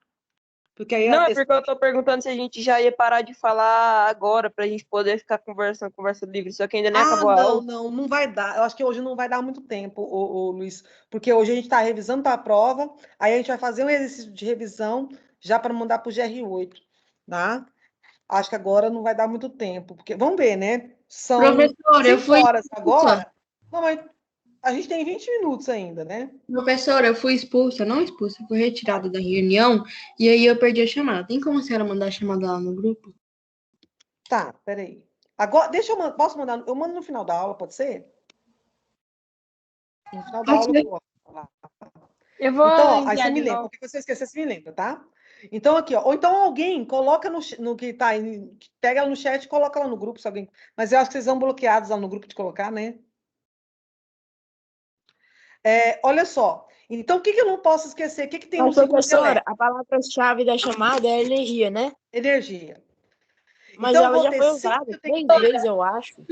Porque aí não, é porque eu tô perguntando se a gente já ia parar de falar agora para a gente poder ficar conversa livre, só que ainda nem acabou a aula. Não vai dar. Eu acho que hoje não vai dar muito tempo, Luiz, porque hoje a gente está revisando para a prova, aí a gente vai fazer um exercício de revisão já para mandar para o GR8, tá? Acho que agora não vai dar muito tempo, porque vamos ver, né? São Professora, eu 5 fui horas expulsa. agora. Não, mas a gente tem 20 minutos ainda, né? Professora, eu fui expulsa, não expulsa, fui retirada da reunião e aí eu perdi a chamada. Tem como a senhora mandar a chamada lá no grupo? Tá, peraí. Agora, deixa eu mandar. Posso mandar? Eu mando no final da aula, pode ser? No final da Pode aula ser. eu posso falar. Eu vou Então, ó, aí enviar você me de lembra. novo. O que você esquecer, você me lembra, tá? Então, aqui, ó. Ou então alguém coloca no que tá aí, pega ela no chat e coloca lá no grupo, se alguém. Mas eu acho que vocês são bloqueados lá no grupo de colocar, né? Olha só. Então, o que eu não posso esquecer? O que tem no Mas, circuito professora, elétrico? a palavra-chave da chamada é energia, né? Energia. Mas Então, eu ela vou já ter foi 5, usada eu tenho que 3 ter. vezes, eu acho.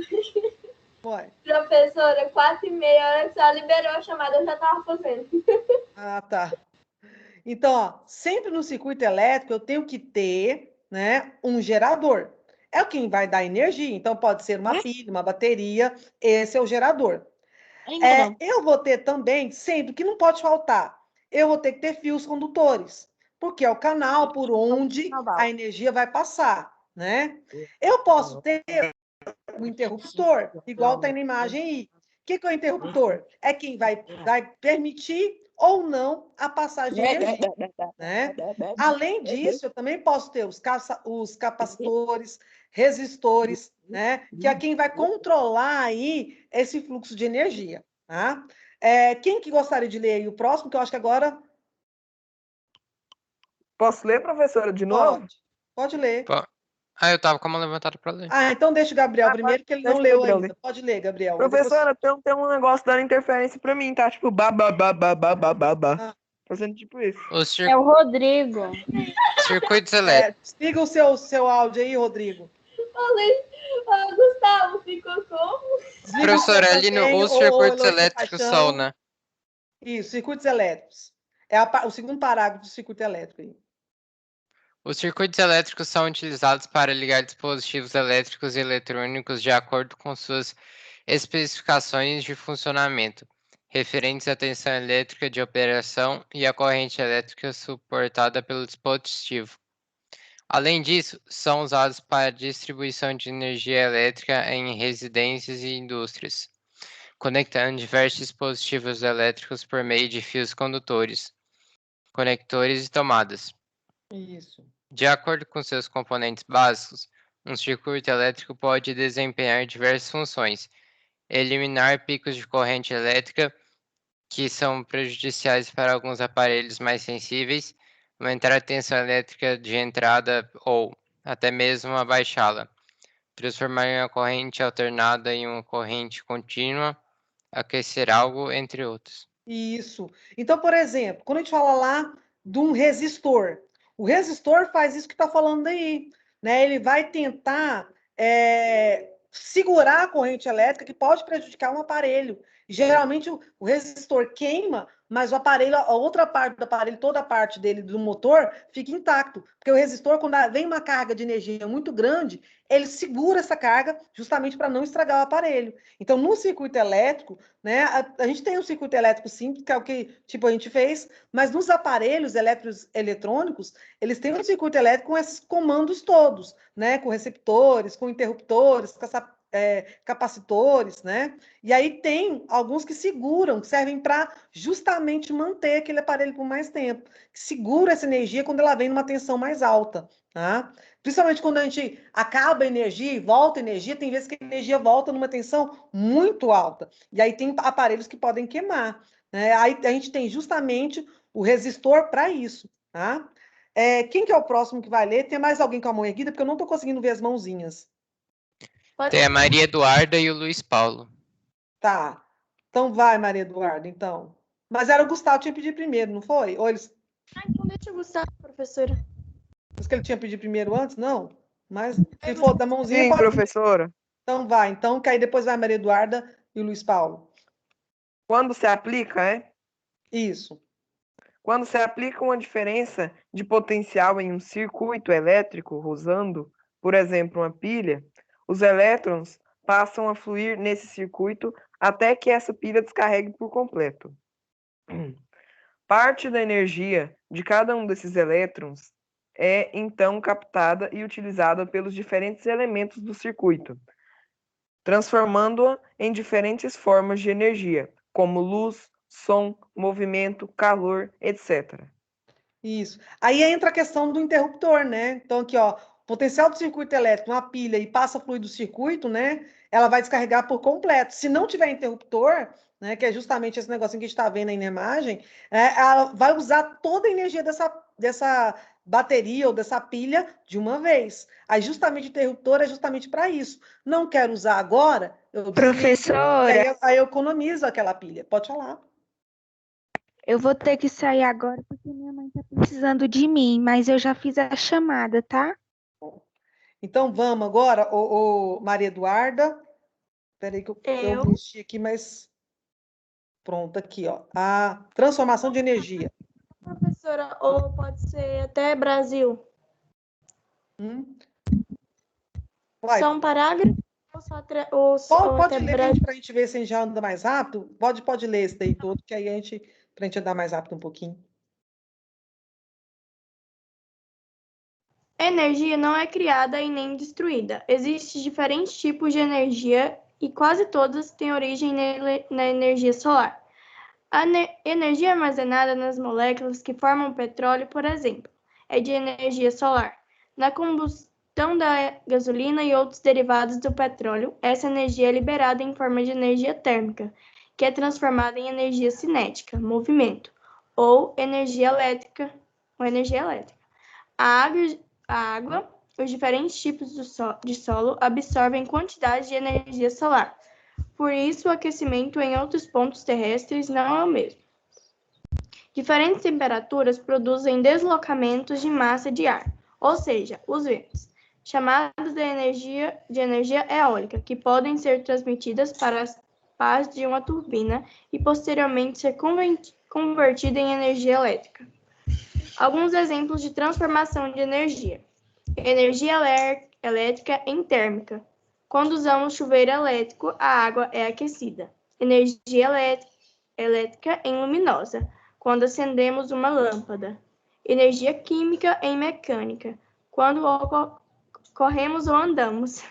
Vai. Professora, 4h30, a hora que você liberou a chamada, eu já estava fazendo. Ah, tá. Então, ó, sempre no circuito elétrico eu tenho que ter, né, um gerador. É quem vai dar energia. Então, pode ser uma pilha, uma bateria. Esse é o gerador. Ainda não. Eu vou ter também, sempre que não pode faltar, eu vou ter que ter fios condutores, porque é o canal por onde a energia vai passar, né? Eu posso ter um interruptor, igual está na imagem aí. O que é o interruptor? É quem vai permitir ou não a passagem de energia, né? Além disso, eu também posso ter os capacitores, resistores, né? Que é quem vai controlar aí esse fluxo de energia, tá? Quem que gostaria de ler aí o próximo, que eu acho que agora... Posso ler, professora, de novo? Pode ler. Ah, eu tava com a mão levantada para ler. Ah, então deixa o Gabriel primeiro, porque ele não leu ainda. Pode ler, Gabriel. Professora, tem um negócio dando interferência para mim, tá? Tipo, fazendo tipo isso. É o Rodrigo. Circuitos elétricos. Siga o seu áudio aí, Rodrigo. Gustavo, ficou como? Professora, ali os circuitos elétricos são, né? Isso, circuitos elétricos. O segundo parágrafo do circuito elétrico aí. Os circuitos elétricos são utilizados para ligar dispositivos elétricos e eletrônicos de acordo com suas especificações de funcionamento, referentes à tensão elétrica de operação e à corrente elétrica suportada pelo dispositivo. Além disso, são usados para distribuição de energia elétrica em residências e indústrias, conectando diversos dispositivos elétricos por meio de fios condutores, conectores e tomadas. Isso. De acordo com seus componentes básicos, um circuito elétrico pode desempenhar diversas funções: eliminar picos de corrente elétrica que são prejudiciais para alguns aparelhos mais sensíveis, aumentar a tensão elétrica de entrada ou até mesmo abaixá-la, transformar uma corrente alternada em uma corrente contínua, aquecer algo, entre outros. Isso. Então, por exemplo, quando a gente fala lá de um resistor, o resistor faz isso que está falando aí, né? Ele vai tentar segurar a corrente elétrica que pode prejudicar um aparelho. Geralmente o resistor queima, mas o aparelho, a outra parte do aparelho, toda a parte dele do motor fica intacto, porque o resistor, quando vem uma carga de energia muito grande, ele segura essa carga justamente para não estragar o aparelho. Então, no circuito elétrico, né, a gente tem um circuito elétrico simples, que é o que tipo a gente fez, mas nos aparelhos eletrônicos, eles têm um circuito elétrico com esses comandos todos, né, com receptores, com interruptores, com capacitores, né? E aí tem alguns que seguram, que servem para justamente manter aquele aparelho por mais tempo, que segura essa energia quando ela vem numa tensão mais alta, tá? Principalmente quando a gente acaba a energia e volta a energia, tem vezes que a energia volta numa tensão muito alta. E aí tem aparelhos que podem queimar, né? Aí a gente tem justamente o resistor para isso, tá? Quem que é o próximo que vai ler? Tem mais alguém com a mão erguida? Porque eu não estou conseguindo ver as mãozinhas. Tem a Maria Eduarda e o Luiz Paulo. Tá. Então vai, Maria Eduarda, então. Mas era o Gustavo que tinha pedido primeiro, não foi? Ou eles... então deixa o Gustavo, professora. Mas que ele tinha pedido primeiro antes? Não. Mas se for da mãozinha... Sim, pode... professora. Então vai. Então, que aí depois vai a Maria Eduarda e o Luiz Paulo. Quando se aplica, Isso. Quando se aplica uma diferença de potencial em um circuito elétrico usando, por exemplo, uma pilha, os elétrons passam a fluir nesse circuito até que essa pilha descarregue por completo. Parte da energia de cada um desses elétrons é então captada e utilizada pelos diferentes elementos do circuito. transformando-a em diferentes formas de energia, como luz, som, movimento, calor, etc. Isso. Aí entra a questão do interruptor, né? Então, aqui, ó, potencial do circuito elétrico, uma pilha e passa fluido do circuito, né? Ela vai descarregar por completo. Se não tiver interruptor, né? Que é justamente esse negocinho que a gente está vendo aí na imagem, ela vai usar toda a energia dessa bateria ou dessa pilha de uma vez. Aí, justamente, o interruptor é justamente para isso. Não quero usar agora, eu desligo, Professora, aí eu economizo aquela pilha. Pode falar. eu vou ter que sair agora porque minha mãe tá precisando de mim, mas eu já fiz a chamada, tá? Então, vamos agora, Maria Eduarda. Espera aí que eu mexi aqui, mas pronto, aqui, ó. A transformação de energia. Professora, ou pode ser até Brasil. Vai. Só um parágrafo? Pode ler para a gente ver se a gente já anda mais rápido? Pode ler esse daí todo, que aí para a gente andar mais rápido um pouquinho. A energia não é criada e nem destruída. Existem diferentes tipos de energia e quase todas têm origem na energia solar. A energia armazenada nas moléculas que formam petróleo, por exemplo, é de energia solar. Na combustão da gasolina e outros derivados do petróleo, essa energia é liberada em forma de energia térmica, que é transformada em energia cinética, movimento, ou energia elétrica. A água, os diferentes tipos de solo absorvem quantidade de energia solar. Por isso, o aquecimento em outros pontos terrestres não é o mesmo. Diferentes temperaturas produzem deslocamentos de massa de ar, ou seja, os ventos, chamados de energia eólica, que podem ser transmitidas para as pás de uma turbina e posteriormente ser convertida em energia elétrica. Alguns exemplos de transformação de energia. Energia elétrica em térmica. Quando usamos chuveiro elétrico, a água é aquecida. Energia elétrica em luminosa. Quando acendemos uma lâmpada. Energia química em mecânica. Quando corremos ou andamos.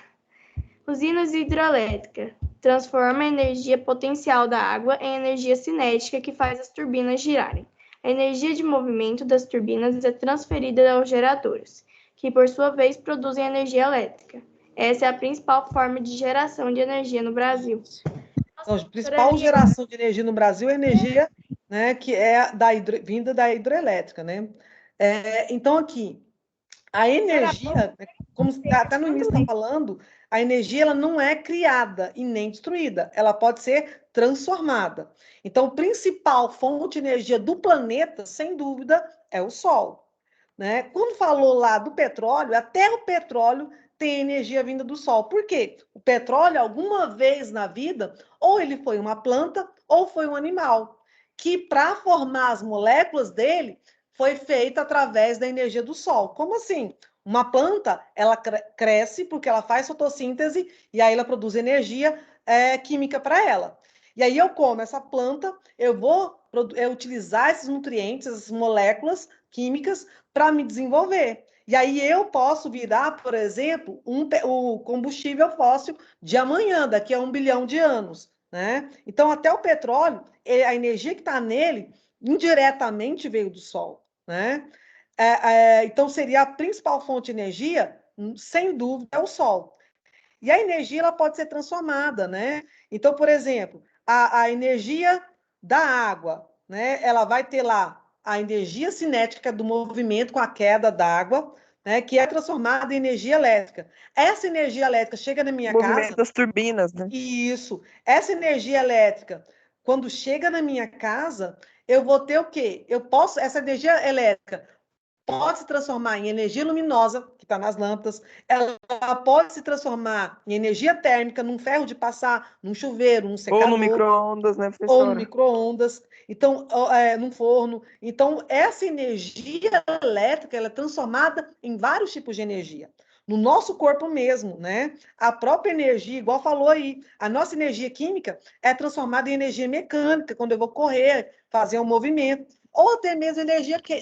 Usinas hidrelétricas. Transforma a energia potencial da água em energia cinética que faz as turbinas girarem. A energia de movimento das turbinas é transferida aos geradores, que por sua vez produzem energia elétrica. Essa é a principal forma de geração de energia no Brasil. Então, a principal geração de energia no Brasil é a energia, né, que é vinda da hidrelétrica, né? Então, aqui, a energia, como até no início está falando, a energia ela não é criada e nem destruída, ela pode ser transformada. Então, a principal fonte de energia do planeta, sem dúvida, é o Sol. Né? Quando falou lá do petróleo, até o petróleo tem energia vinda do Sol. Por quê? O petróleo, alguma vez na vida, ou ele foi uma planta, ou foi um animal, que para formar as moléculas dele, foi feita através da energia do Sol. Como assim? Uma planta, ela cresce porque ela faz fotossíntese e aí ela produz energia química para ela. E aí eu como essa planta, eu vou utilizar esses nutrientes, essas moléculas químicas para me desenvolver. E aí eu posso virar, por exemplo, o combustível fóssil de amanhã, daqui a 1 bilhão de anos. Né? Então, até o petróleo, a energia que está nele, indiretamente veio do Sol. Né? Então, seria a principal fonte de energia, sem dúvida, é o Sol. E a energia ela pode ser transformada, né? Então, por exemplo, a energia da água, né? Ela vai ter lá a energia cinética do movimento com a queda d'água, né? Que é transformada em energia elétrica. Essa energia elétrica chega na minha casa... Movimento das turbinas, né? Isso. Essa energia elétrica, quando chega na minha casa, eu vou ter o quê? Essa energia elétrica pode se transformar em energia luminosa, que está nas lâmpadas, ela pode se transformar em energia térmica, num ferro de passar, num chuveiro, num secador. Ou no micro-ondas, né, professora? Ou no micro-ondas, então, num forno. Então, essa energia elétrica ela é transformada em vários tipos de energia. No nosso corpo mesmo, né? A própria energia, igual falou aí, a nossa energia química é transformada em energia mecânica, quando eu vou correr, fazer um movimento. Ou até mesmo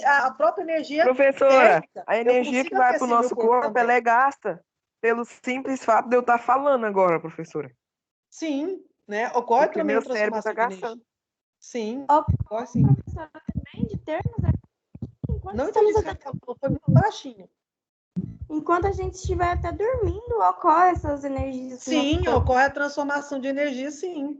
a própria energia... Professora, a energia que vai para o nosso corpo, ela é gasta pelo simples fato de eu estar falando agora, professora. Sim, né? Ocorre Porque também meu a cérebro tá transformação de gastando. energia. Sim, Ocorre, sim. professora, também de termos enquanto Não estamos entendi o que você falou, foi muito baixinho. enquanto a gente estiver até dormindo, ocorre essas energias. Sim, ocorre a transformação de energia, sim,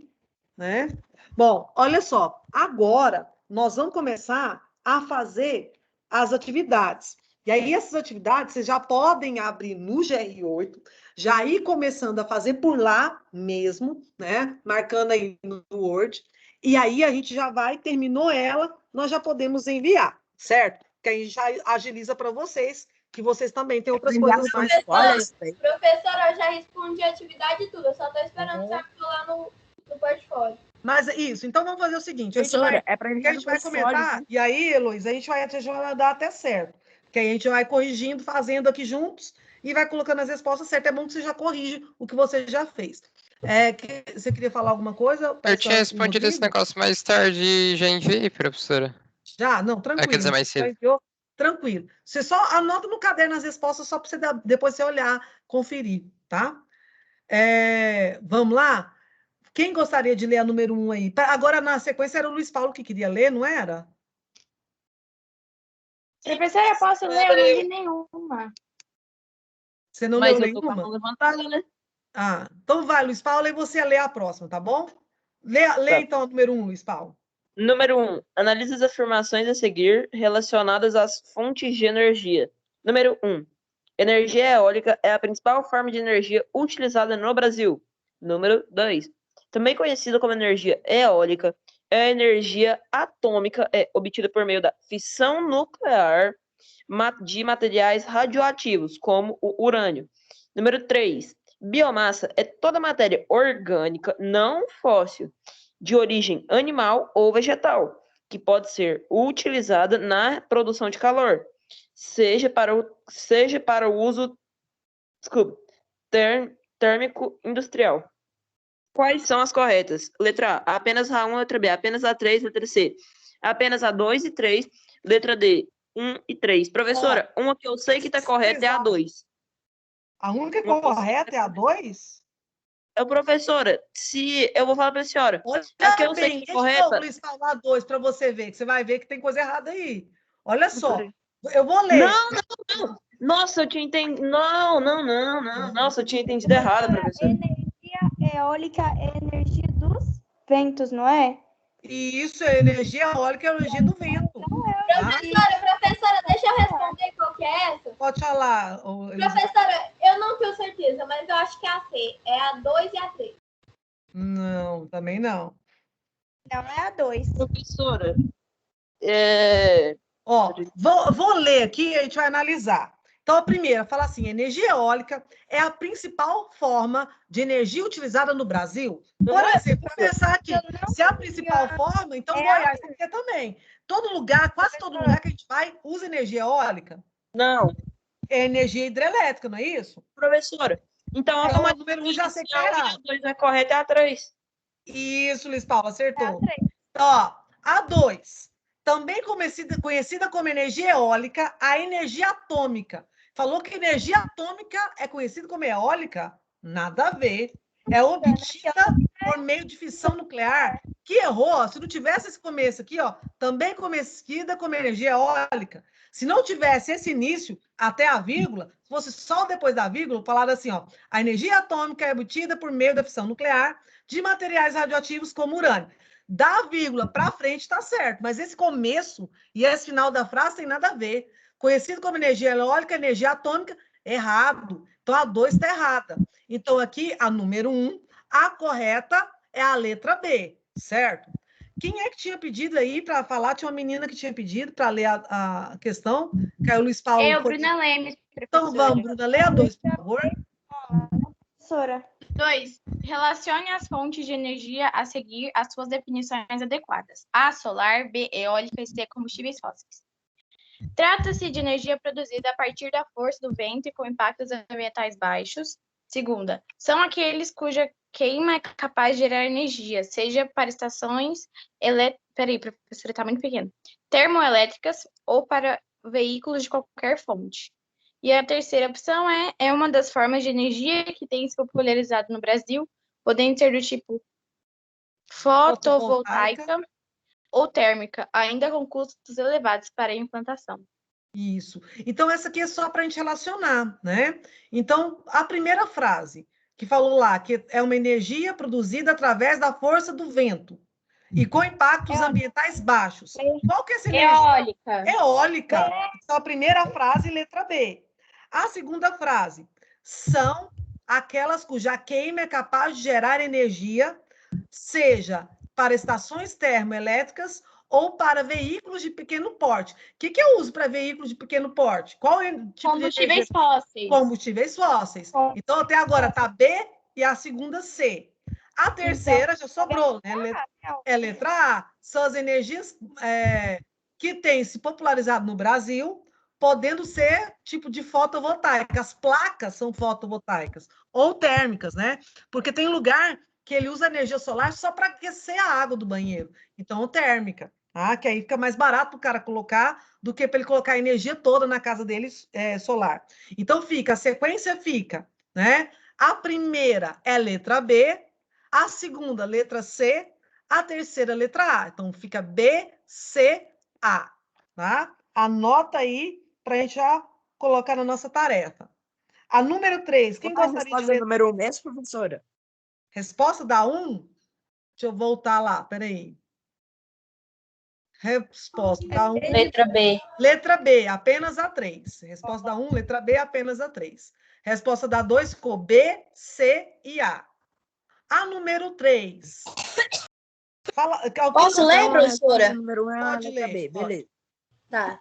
né? Bom, olha só, agora nós vamos começar a fazer as atividades. E aí, essas atividades, vocês já podem abrir no GR8, já ir começando a fazer por lá mesmo, né? Marcando aí no Word. E aí, a gente já vai, terminou ela, nós já podemos enviar, certo? Que aí já agiliza para vocês, que vocês também têm outras coisas mais. Professora, eu já respondi a atividade e tudo, eu só tô esperando você falar no portfólio. Mas isso, então vamos fazer o seguinte, a gente Professora, vai, é pra a gente vai comentar, e aí, Heloísa, a gente vai dar até certo. Porque aí a gente vai corrigindo, fazendo aqui juntos, e vai colocando as respostas certas. É bom que você já corrige o que você já fez. Você queria falar alguma coisa? Eu tinha respondido esse negócio mais tarde e já enviei, professora. Já? Não, tranquilo. Quer dizer, mais cedo. Enviou? Tranquilo. Você só anota no caderno as respostas, só para você depois você olhar, conferir, tá? Vamos lá? Quem gostaria de ler a número 1 aí? Agora, na sequência, era o Luiz Paulo que queria ler, não era? Professora, eu posso ler? Eu não li nenhuma. Você não leu Mas eu tô com a nenhuma? mão levantada, né? Ah, então vai, Luiz Paulo, e você lê a próxima, tá bom? Lê então a número 1, Luiz Paulo. Número 1. Analise as afirmações a seguir relacionadas às fontes de energia. Número 1. Energia eólica é a principal forma de energia utilizada no Brasil. Número 2. Também conhecida como energia eólica, é a energia atômica obtida por meio da fissão nuclear de materiais radioativos, como o urânio. Número 3. Biomassa é toda matéria orgânica não fóssil, de origem animal ou vegetal, que pode ser utilizada na produção de calor, seja para o uso térmico industrial. Quais são as corretas? Letra A, apenas A1, letra B, apenas A3, letra C, apenas A2 e 3, letra D, 1 e 3. Professora, uma que eu sei que está correta é a 2. A única correta é a 2? Professora, se eu vou falar para a senhora, Olha que eu sei que é correta. Luiz, falar 2 para você ver, que você vai ver que tem coisa errada aí. Olha só, eu vou ler. Não. Nossa, eu tinha entendido. Não. Nossa, eu tinha entendido errado, professora. Energia eólica é energia dos ventos, não é? E isso é energia eólica, é energia do vento. Professora, deixa eu responder qual que é essa. Pode falar. Professora, eu não tenho certeza, mas eu acho que é a C. É a 2 e a 3. Não, também não. Não é a 2. Professora, vou ler aqui e a gente vai analisar. Então, a primeira fala assim: energia eólica é a principal forma de energia utilizada no Brasil. Por exemplo, vou pensar aqui, se é a principal forma, então Goiás tem que ter também. Todo lugar, quase todo lugar que a gente vai, usa energia eólica. Não. É energia hidrelétrica, não é isso? Professora, então a número 1 já sei que é errado. A 2 é correta, é a 3. Isso, Luiz Paulo, acertou. Então, a 2, também conhecida como energia eólica, a energia atômica. Falou que energia atômica é conhecida como eólica? Nada a ver. É obtida por meio de fissão nuclear. Que errou. Se não tivesse esse começo aqui, também conhecida como energia eólica. Se não tivesse esse início até a vírgula, se fosse só depois da vírgula, falado assim, a energia atômica é obtida por meio da fissão nuclear de materiais radioativos como urânio. Da vírgula para frente está certo, mas esse começo e esse final da frase tem nada a ver. Conhecido como energia eólica, energia atômica, errado. Então, a 2 está errada. Então, aqui, a número 1, a correta é a letra B, certo? Quem é que tinha pedido aí para falar? Tinha uma menina que tinha pedido para ler a questão. Caiu o Luiz Paulo. Bruna Lemes, professora. Então, vamos, Bruna, lê a 2, por favor. Professora. 2. Relacione as fontes de energia a seguir às suas definições adequadas. A, solar, B, eólica e C, combustíveis fósseis. Trata-se de energia produzida a partir da força do vento e com impactos ambientais baixos. Segunda, são aqueles cuja queima é capaz de gerar energia, seja para estações Peraí, professora, está muito pequeno. Termoelétricas ou para veículos de qualquer fonte. E a terceira opção é uma das formas de energia que tem se popularizado no Brasil, podendo ser do tipo fotovoltaica ou térmica, ainda com custos elevados para a implantação. Isso. Então, essa aqui é só para a gente relacionar, né? Então, a primeira frase que falou lá, que é uma energia produzida através da força do vento e com impactos ambientais baixos. Qual que é essa energia? Eólica. Eólica. Então, a primeira frase, letra B. A segunda frase, são aquelas cuja queima é capaz de gerar energia, seja para estações termoelétricas ou para veículos de pequeno porte. O que eu uso para veículos de pequeno porte? Qual é o tipo combustíveis fósseis. Combustíveis fósseis. Então, até agora está B e a segunda C. A terceira já sobrou, né? É letra A. São as energias que têm se popularizado no Brasil, podendo ser tipo de fotovoltaica. As placas são fotovoltaicas ou térmicas, né? Porque tem lugar que ele usa energia solar só para aquecer a água do banheiro. Então, térmica, tá? Que aí fica mais barato o cara colocar do que para ele colocar a energia toda na casa dele solar. Então, a sequência fica, né? A primeira é letra B, a segunda, letra C, a terceira, letra A. Então, fica B, C, A, tá? Anota aí para a gente já colocar na nossa tarefa. A número 3, quem gostaria de ler? Número 1 mesmo, professora? Resposta da 1? Deixa eu voltar lá, peraí. Resposta da 1. Letra B. Letra B, apenas a 3. Resposta da 1, letra B, apenas a 3. Resposta da 2 ficou B, C e A. A número 3. Posso ler, professora? Número 1 Pode letra ler. B, beleza. Tá.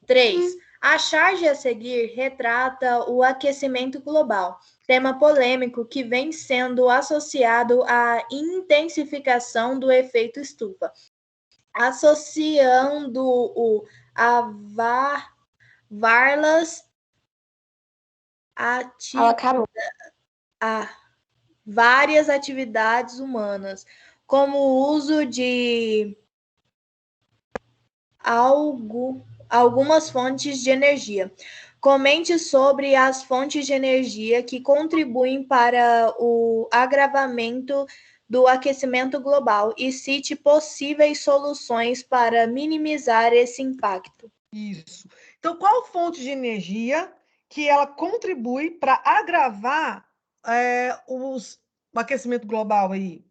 3. A charge a seguir retrata o aquecimento global, tema polêmico que vem sendo associado à intensificação do efeito estufa, associando-o a várias atividades humanas, como o uso de algumas fontes de energia. Comente sobre as fontes de energia que contribuem para o agravamento do aquecimento global e cite possíveis soluções para minimizar esse impacto. Isso. Então, qual fonte de energia que ela contribui para agravar o aquecimento global aí?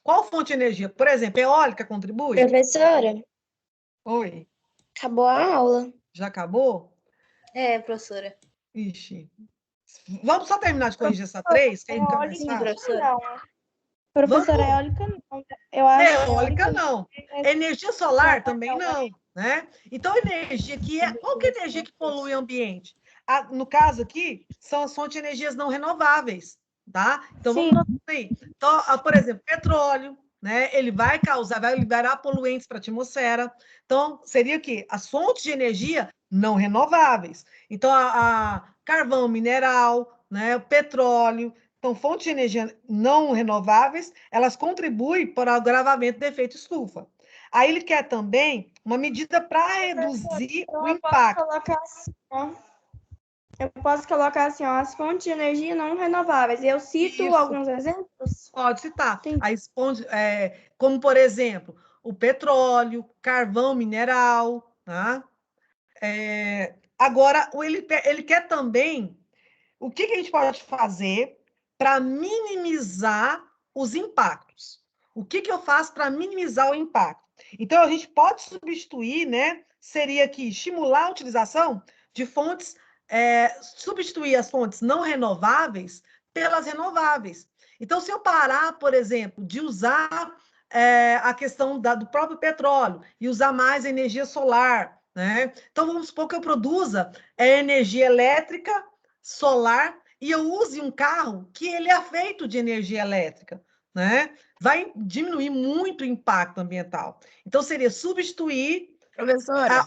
Qual fonte de energia? Por exemplo, eólica contribui? Professora? Oi. Acabou a aula. Já acabou? Professora. Ixi. Vamos só terminar de corrigir essa 3, que aí fica mais fácil. Professora, eólica não. Eu acho eólica não. Energia solar também não, né? Então, energia qual que é a energia que polui o ambiente? No caso aqui, são as fontes de energias não renováveis, tá? Então, vamos notar aí. Então, por exemplo, petróleo, né? Ele vai liberar poluentes para a atmosfera. Então, seria o quê? As fontes de energia não renováveis. Então, a carvão mineral, né? O petróleo. Então, fontes de energia não renováveis, elas contribuem para o agravamento do efeito estufa. Aí ele quer também uma medida para reduzir o impacto. Eu posso colocar assim, as fontes de energia não renováveis. Eu cito alguns exemplos? Pode citar. Aí, como, por exemplo, o petróleo, carvão mineral. Tá? Agora, ele quer também o que a gente pode fazer para minimizar os impactos. O que eu faço para minimizar o impacto? Então, a gente pode substituir, né? Seria aqui estimular a utilização de fontes, substituir as fontes não renováveis pelas renováveis. Então, se eu parar, por exemplo, de usar a questão do próprio petróleo e usar mais energia solar, né? Então, vamos supor que eu produza energia elétrica solar e eu use um carro que ele é feito de energia elétrica, né? Vai diminuir muito o impacto ambiental. Então, seria substituir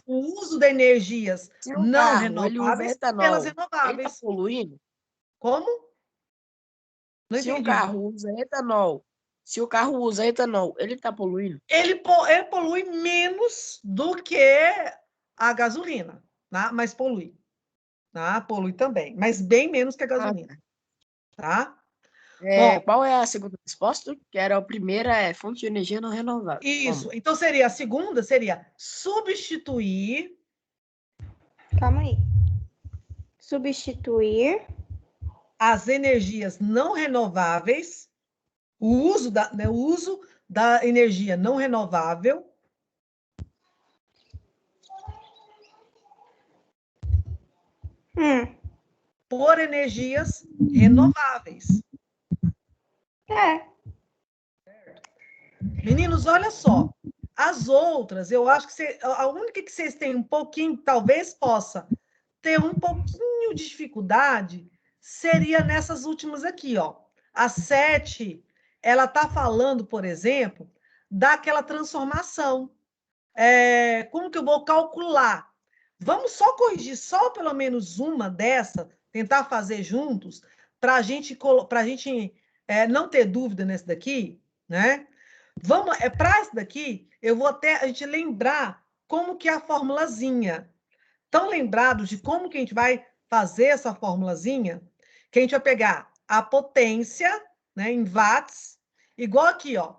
o uso de energias não renováveis pelas renováveis. Ele está poluindo? Como? Não se entendi. O carro usa etanol, se o carro usa etanol, ele está poluindo? Ele polui menos do que a gasolina, tá? Mas polui. Tá? Polui também, mas bem menos que a gasolina. Tá? Bom, qual é a segunda resposta? Que era a primeira, fonte de energia não renovável. Isso. Como? Então, seria a segunda, seria substituir... Calma aí. Substituir as energias não renováveis, o uso da energia não renovável por energias renováveis. Meninos, olha só. As outras, eu acho que a única que vocês têm um pouquinho, talvez possa ter um pouquinho de dificuldade, seria nessas últimas aqui, ó. A 7, ela está falando, por exemplo, daquela transformação. Como que eu vou calcular? Vamos só corrigir só pelo menos uma dessa, tentar fazer juntos, para a gente não ter dúvida nesse daqui, né? Para esse daqui, eu vou até a gente lembrar como que é a formulazinha. Estão lembrados de como que a gente vai fazer essa formulazinha? Que a gente vai pegar a potência, né, em watts, igual aqui, ó,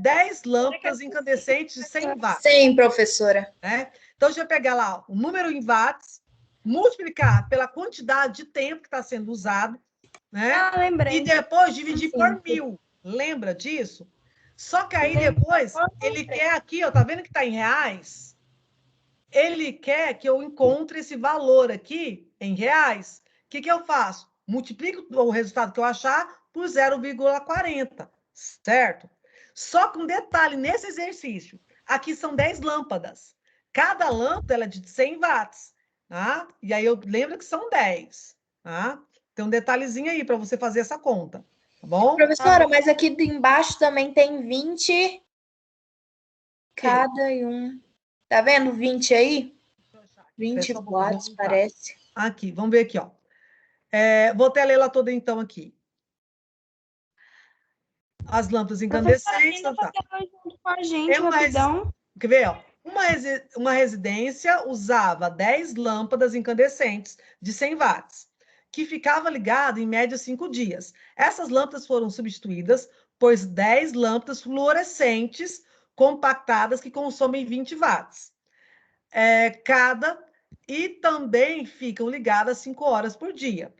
10 lâmpadas incandescentes de 100 watts. Sim, professora. Né? Então, a gente vai pegar lá o número em watts, multiplicar pela quantidade de tempo que está sendo usado, né? Lembrei. E depois dividir por 1000. Lembra disso? Só que aí depois, ele quer aqui, ó, tá vendo que está em reais? Ele quer que eu encontre esse valor aqui em reais. O que eu faço? Multiplico o resultado que eu achar por 0,40, certo? Só que um detalhe nesse exercício. Aqui são 10 lâmpadas. Cada lâmpada ela é de 100 watts. Tá? E aí eu lembro que são 10. Tá? Tem um detalhezinho aí para você fazer essa conta. Tá bom? Professora, mas aqui embaixo também tem 20 cada um. Tá vendo 20 aí? 20 watts, parece. Aqui, vamos ver aqui, ó. Vou até ler ela toda, então, aqui. As lâmpadas incandescentes... junto com a gente, rapidão. Quer ver, ó? Uma residência usava 10 lâmpadas incandescentes de 100 watts, que ficava ligado em média 5 dias. Essas lâmpadas foram substituídas por 10 lâmpadas fluorescentes compactadas que consomem 20 watts. E também ficam ligadas 5 horas por dia.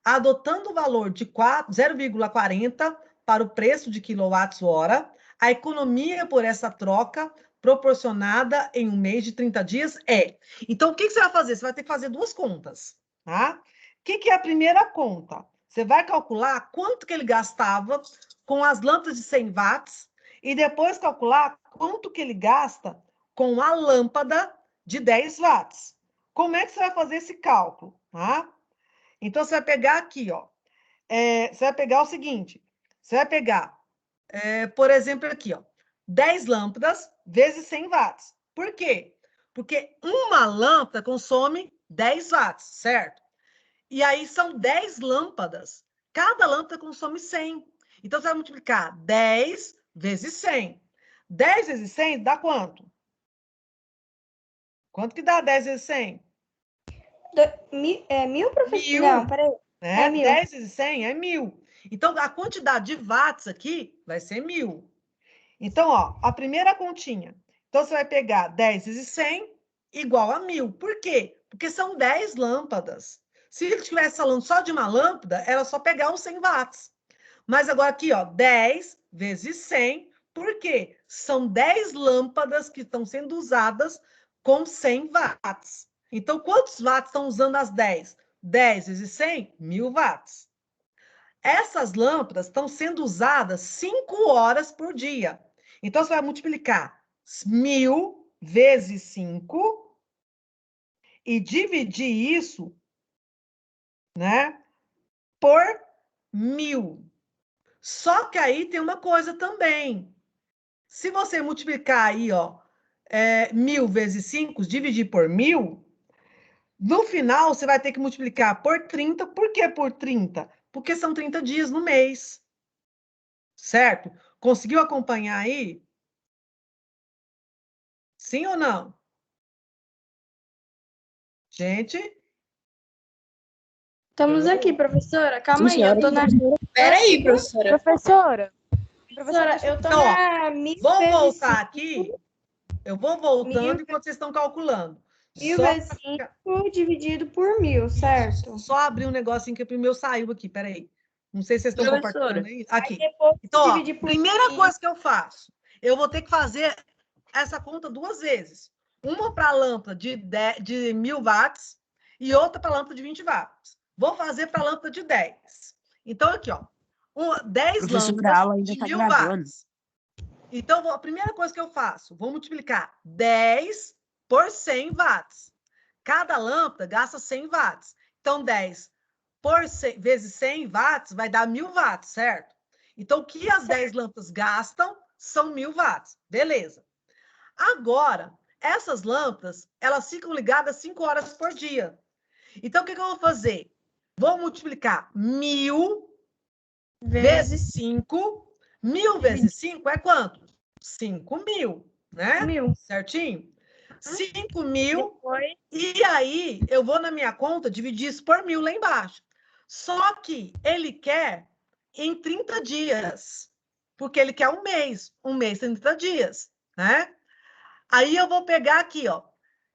Adotando o valor de 0,40 para o preço de quilowatts-hora, a economia por essa troca proporcionada em um mês de 30 dias é... Então, o que você vai fazer? Você vai ter que fazer duas contas, tá? O que é a primeira conta? Você vai calcular quanto que ele gastava com as lâmpadas de 100 watts e depois calcular quanto que ele gasta com a lâmpada de 10 watts. Como é que você vai fazer esse cálculo? Tá? Então, você vai pegar aqui, ó. Você vai pegar o seguinte. Você vai pegar, por exemplo, aqui, ó. 10 lâmpadas vezes 100 watts. Por quê? Porque uma lâmpada consome 10 watts, certo? E aí são 10 lâmpadas. Cada lâmpada consome 100. Então, você vai multiplicar 10 vezes 100. 10 vezes 100 dá quanto? Quanto que dá 10 vezes 100? 1000, professor? 1000. Não, peraí. É 1000. 10 vezes 100 é 1000. Então, a quantidade de watts aqui vai ser 1000. Então, ó, a primeira continha. Então, você vai pegar 10 vezes 100 igual a 1000. Por quê? Porque são 10 lâmpadas. Se ele estivesse falando só de uma lâmpada, era só pegar os 100 watts. Mas agora aqui, ó, 10 vezes 100. Por quê? São 10 lâmpadas que estão sendo usadas com 100 watts. Então, quantos watts estão usando as 10? 10 vezes 100, 1000 watts. Essas lâmpadas estão sendo usadas 5 horas por dia. Então, você vai multiplicar 1000 vezes 5 e dividir isso, né, por 1000. Só que aí tem uma coisa também. Se você multiplicar aí, ó, 1000 vezes 5, dividir por 1000, no final você vai ter que multiplicar por 30. Por que por 30? Porque são 30 dias no mês. Certo? Conseguiu acompanhar aí? Sim ou não? Gente? Estamos aqui, professora. Calma aí, eu tô na... Peraí, professora. Professora, eu tô Então, na... vou voltar aqui. Eu vou voltando enquanto vocês estão calculando. 1.000 vezes 5 dividido por 1.000, certo? Só abrir um negocinho que o meu saiu aqui, peraí. Não sei se vocês estão compartilhando aí. Aqui. Então, ó, primeira coisa que eu faço, eu vou ter que fazer essa conta 2 vezes. Uma para a lâmpada de 1.000 watts e outra para a lâmpada de 20 watts. Vou fazer para a lâmpada de 10. Então, aqui, ó. 10 lâmpadas de 1.000 watts. Então, a primeira coisa que eu faço, vou multiplicar 10 por 100 watts. Cada lâmpada gasta 100 watts. Então, 10 vezes 100 watts vai dar 1.000 watts, certo? Então, o que as 10 lâmpadas gastam são 1.000 watts. Beleza. Agora, essas lâmpadas, elas ficam ligadas 5 horas por dia. Então, o que eu vou fazer? Vou multiplicar 1.000 vezes 5. 1.000 vezes 5 é quanto? 5.000, né? 1.000. Certinho? 5.000. E aí, eu vou na minha conta dividir isso por 1.000 lá embaixo. Só que ele quer em 30 dias. Porque ele quer um mês. Um mês tem 30 dias, né? Aí eu vou pegar aqui, ó.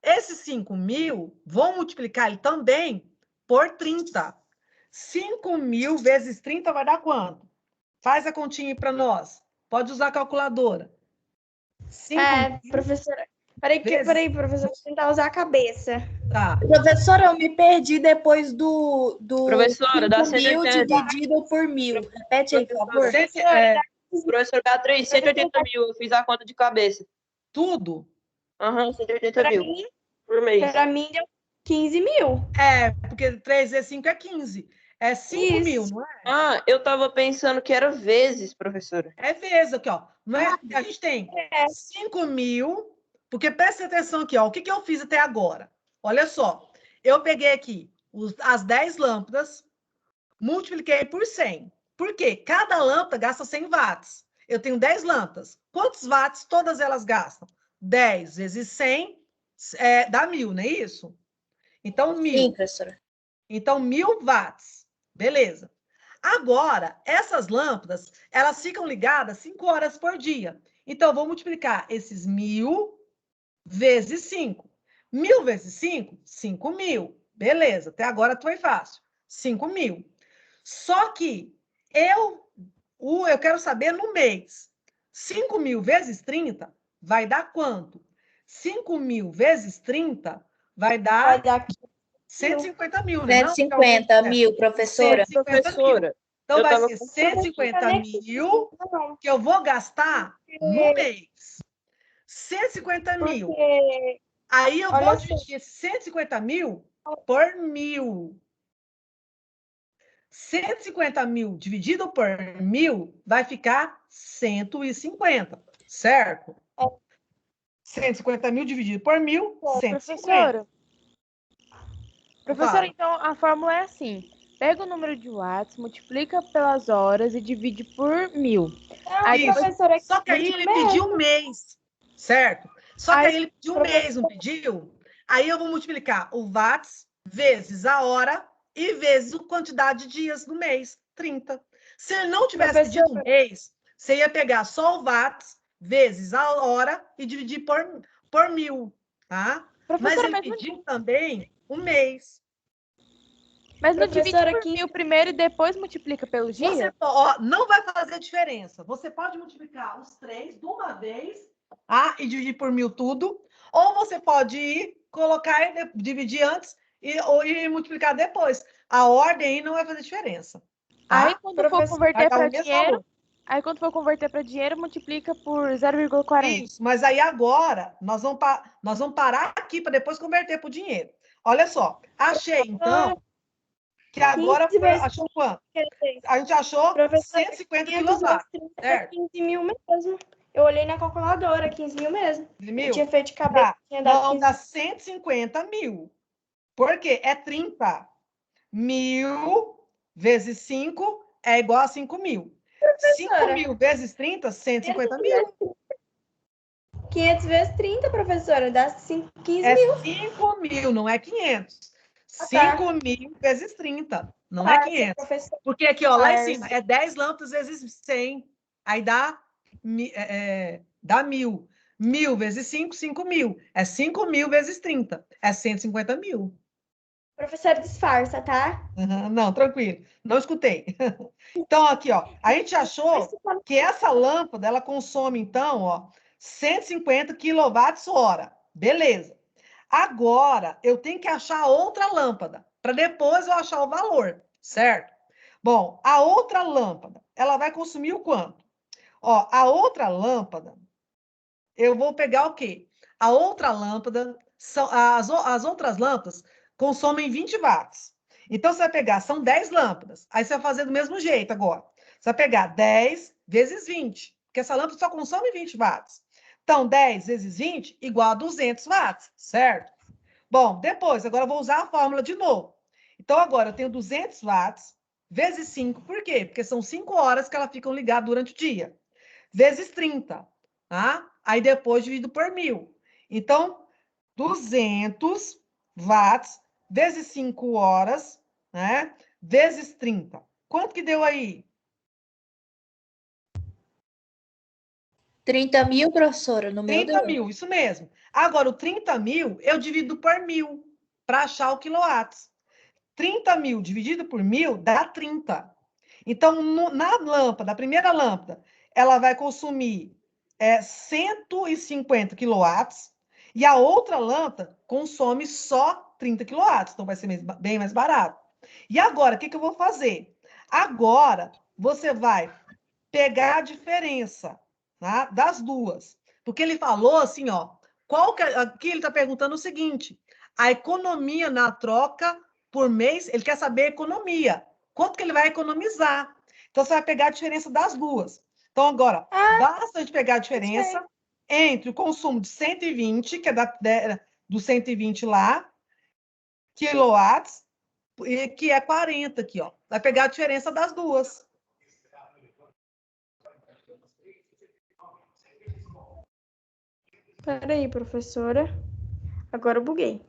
Esses 5.000, vou multiplicar ele também por 30. 5.000 vezes 30 vai dar quanto? Faz a continha aí para nós. Pode usar a calculadora. 5.000 professora. Peraí, professora, vou tentar usar a cabeça. Tá. Professora, eu me perdi depois do Professora, dá 5.000 dividido por 1.000. Repete aí, por favor. Professor Beatriz, 180 mil. Eu fiz a conta de cabeça. Tudo? Aham, 180 mil. Por mês. Para mim, deu 15.000. É, porque 3 vezes 5 é 15. É 5.000, não é? Ah, eu tava pensando que era vezes, professora. É vezes aqui, ó. Não é? A gente tem 5.000, porque presta atenção aqui, ó. O que eu fiz até agora? Olha só. Eu peguei aqui as 10 lâmpadas, multipliquei por 100. Por quê? Cada lâmpada gasta 100 watts. Eu tenho 10 lâmpadas. Quantos watts todas elas gastam? 10 vezes 100 dá 1.000, não é isso? Então, 1.000. Sim, professora. Então, 1.000 watts. Beleza. Agora, essas lâmpadas, elas ficam ligadas 5 horas por dia. Então, eu vou multiplicar esses 1.000 vezes 5. 1.000 vezes 5, 5.000. Beleza, até agora foi fácil. 5.000. Só que eu quero saber no mês. 5.000 vezes 30 vai dar quanto? 5.000 vezes 30 vai dar 150 mil, né? 150 mil, professora. 150 mil. Então, vai ser 150 mil que eu vou gastar no mês. 150 mil. Aí eu vou dividir 150 mil por 1.000. 150 mil dividido por 1.000 vai ficar 150, certo? 150 mil dividido por 1.000, 150. Professora, então a fórmula é assim: pega o número de watts, multiplica pelas horas e divide por 1.000. Aí, professora, só que aí ele pediu um mês, certo? Só que aí ele pediu um mês, não pediu? Aí eu vou multiplicar o watts vezes a hora e vezes a quantidade de dias no mês, 30. Se ele não tivesse pedido um mês, você ia pegar só o watts vezes a hora e dividir por 1.000, tá? Mas ele pediu também um mês. Mas não divide por 1.000 primeiro e depois multiplica pelo dia? Não vai fazer diferença. Você pode multiplicar os 3 de uma vez e dividir por 1.000 tudo, ou você pode colocar e dividir antes e multiplicar depois. A ordem aí não vai fazer diferença. Tá? Aí quando for converter para dinheiro, quando for converter para dinheiro, multiplica por 0,40. Isso, mas aí agora nós vamos parar aqui para depois converter para o dinheiro. Olha só, achei então que agora achou quanto? A gente achou 150 quilowatts, certo? 15.000 mesmo. Eu olhei na calculadora, 15.000 mesmo. 15.000? Eu tinha feito de cabeça. Não, dá 150 mil. Por quê? É 30. 1.000 vezes 5 é igual a 5.000. 5.000 vezes 30, 150 mil. 500 vezes 30, professora, dá 15 mil. É 5.000, não é 500. 5.000 vezes 30, não é 500. Porque aqui, ó, lá em cima, é 10 lâmpadas vezes 100. Aí dá 1.000. 1.000 vezes 5, 5.000. É 5.000 vezes 30. É 150.000. Professora, disfarça, tá? Não, tranquilo. Não escutei. Então, aqui, ó, a gente achou que essa lâmpada, ela consome, então, ó, 150 kWh. Beleza. Agora, eu tenho que achar outra lâmpada, para depois eu achar o valor, certo? Bom, a outra lâmpada, ela vai consumir o quanto? Ó, a outra lâmpada, eu vou pegar o quê? A outra lâmpada, as outras lâmpadas consomem 20 watts. Então, você vai pegar, são 10 lâmpadas. Aí, você vai fazer do mesmo jeito agora. Você vai pegar 10 vezes 20, porque essa lâmpada só consome 20 watts. Então, 10 vezes 20 igual a 200 watts, certo? Bom, depois, agora eu vou usar a fórmula de novo. Então, agora eu tenho 200 watts vezes 5, por quê? Porque são 5 horas que elas ficam ligadas durante o dia. Vezes 30, tá? Aí depois divido por 1.000. Então, 200 watts vezes 5 horas, né? Vezes 30. Quanto que deu aí? 30.000, professora, no meu 30.000, isso mesmo. Agora, o 30.000 eu divido por 1.000 para achar o quilowatts. 30.000 dividido por 1.000 dá 30. Então, na lâmpada, a primeira lâmpada, ela vai consumir 150 quilowatts e a outra lâmpada consome só 30 quilowatts. Então, vai ser bem mais barato. E agora, o que eu vou fazer? Agora, você vai pegar a diferença, tá, das duas. Porque ele falou assim, ó, aqui ele está perguntando o seguinte, a economia na troca por mês, ele quer saber a economia, quanto que ele vai economizar. Então, você vai pegar a diferença das duas. Então, agora, basta a gente pegar a diferença entre o consumo de 120, que é do 120 lá, quilowatts, e que é 40 aqui, ó. Vai pegar a diferença das duas. Peraí, professora. Agora eu buguei.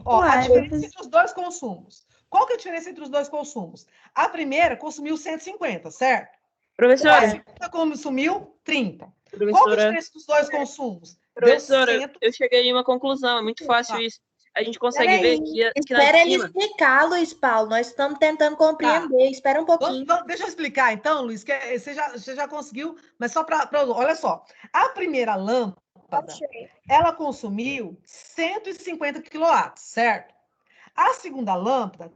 Ó, a diferença entre os dois consumos. Qual que é a diferença entre os dois consumos? A primeira consumiu 150, certo? Professora. A segunda consumiu 30. Professora. Qual que é a diferença dos dois consumos? Professora, eu cheguei a uma conclusão, é muito fácil isso. A gente consegue ver que espera ele explicar, Luiz Paulo. Nós estamos tentando compreender. Tá. Espera um pouquinho. Deixa eu explicar, então, Luiz, que você já conseguiu, mas só para... Olha só. A primeira lâmpada, ela consumiu 150 quilowatts, certo? A segunda lâmpada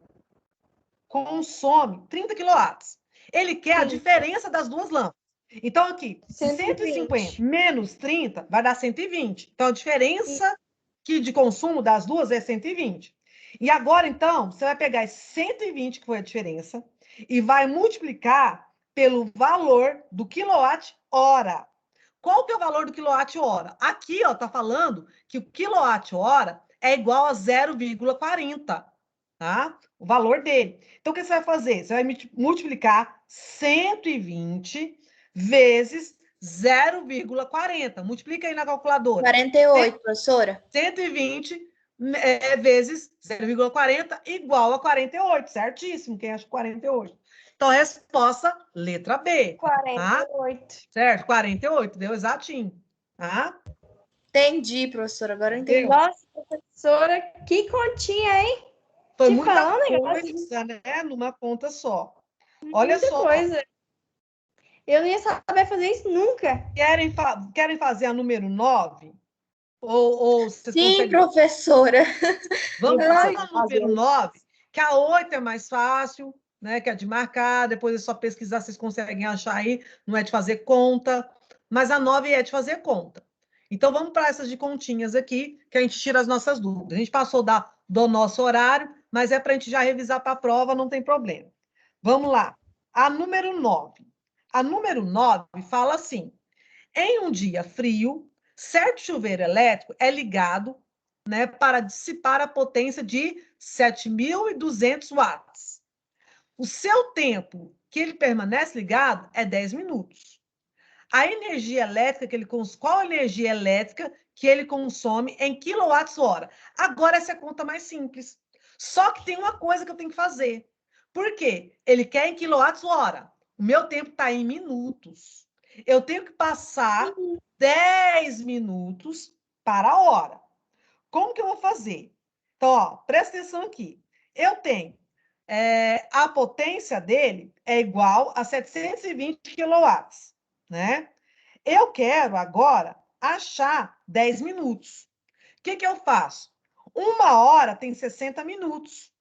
consome 30 quilowatts. Ele quer a diferença das duas lâmpadas. Então, aqui, 150 menos 30 vai dar 120. Então, a diferença de consumo das duas é 120. E agora, então, você vai pegar esse 120, que foi a diferença, e vai multiplicar pelo valor do quilowatt-hora. Qual que é o valor do quilowatt-hora? Aqui, ó, tá falando que o quilowatt-hora é igual a 0,40, tá? O valor dele. Então, o que você vai fazer? Você vai multiplicar 120 vezes 0,40. Multiplica aí na calculadora. 48, professora. 120 vezes 0,40 igual a 48. Certíssimo. Quem acha 48? Então, a resposta, letra B. 48. Tá? Certo? 48. Deu exatinho. Tá? Entendi, professora. Agora eu entendi. Nossa, professora, que continha, hein? Foi muita coisa, né? Numa conta só. Olha muita só. Coisa. Eu não ia saber fazer isso nunca. Querem fazer a número 9? Ou vocês Sim, conseguem... professora. Vamos fazer a número 9, que a 8 é mais fácil, né? Que é de marcar, depois é só pesquisar, vocês conseguem achar aí, não é de fazer conta, mas a 9 é de fazer conta. Então, vamos para essas de continhas aqui, que a gente tira as nossas dúvidas. A gente passou do nosso horário, mas é para a gente já revisar para a prova, não tem problema. Vamos lá. A número 9. A número 9 fala assim, em um dia frio, certo chuveiro elétrico é ligado, né, para dissipar a potência de 7.200 watts. O seu tempo que ele permanece ligado é 10 minutos. A energia elétrica que ele consome, qual a energia elétrica que ele consome em quilowatts-hora. Agora, essa é a conta mais simples. Só que tem uma coisa que eu tenho que fazer. Por quê? Ele quer em quilowatts-hora. O meu tempo está em minutos. Eu tenho que passar 10 minutos para a hora. Como que eu vou fazer? Então, ó, presta atenção aqui. Eu tenho a potência dele é igual a 720 quilowatts, né? Eu quero agora achar 10 minutos. O que eu faço? 1 hora tem 60 minutos.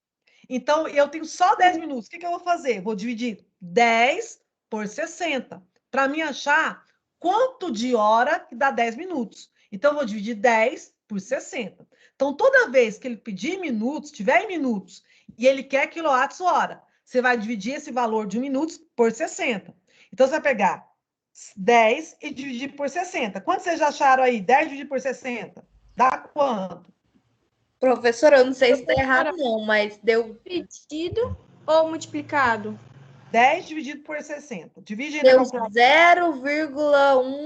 Então, eu tenho só 10 minutos. O que eu vou fazer? Vou dividir 10 por 60, para me achar quanto de hora que dá 10 minutos. Então, eu vou dividir 10 por 60. Então, toda vez que ele pedir minutos, tiver em minutos, e ele quer quilowatts-hora, você vai dividir esse valor de 1 minuto por 60. Então, você vai pegar 10 e dividir por 60. Quanto vocês já acharam aí? 10 dividido por 60? Dá quanto? Professora, eu não sei se está errado não, mas deu... Dividido ou multiplicado? 10 dividido por 60. Divide aí deu na calculadora.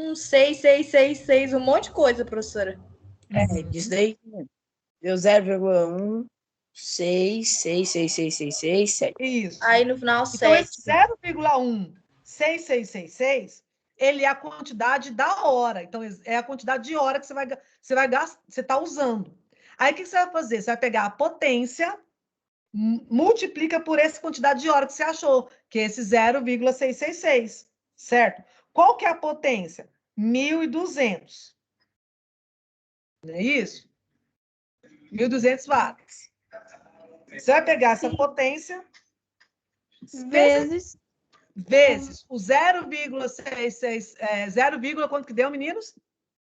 0,16666, um monte de coisa, professora. Disso daí deu 0,1666666. Isso. Aí no final, então, 7. esse 0,16666, ele é a quantidade da hora. Então, é a quantidade de hora que você vai gastar, você está usando. Aí, o que você vai fazer? Você vai pegar a potência, multiplica por essa quantidade de hora que você achou, que é esse 0,666, certo? Qual que é a potência? 1.200. Não é isso? 1.200 watts. Você vai pegar essa potência vezes o 0,66, 0, quanto que deu, meninos?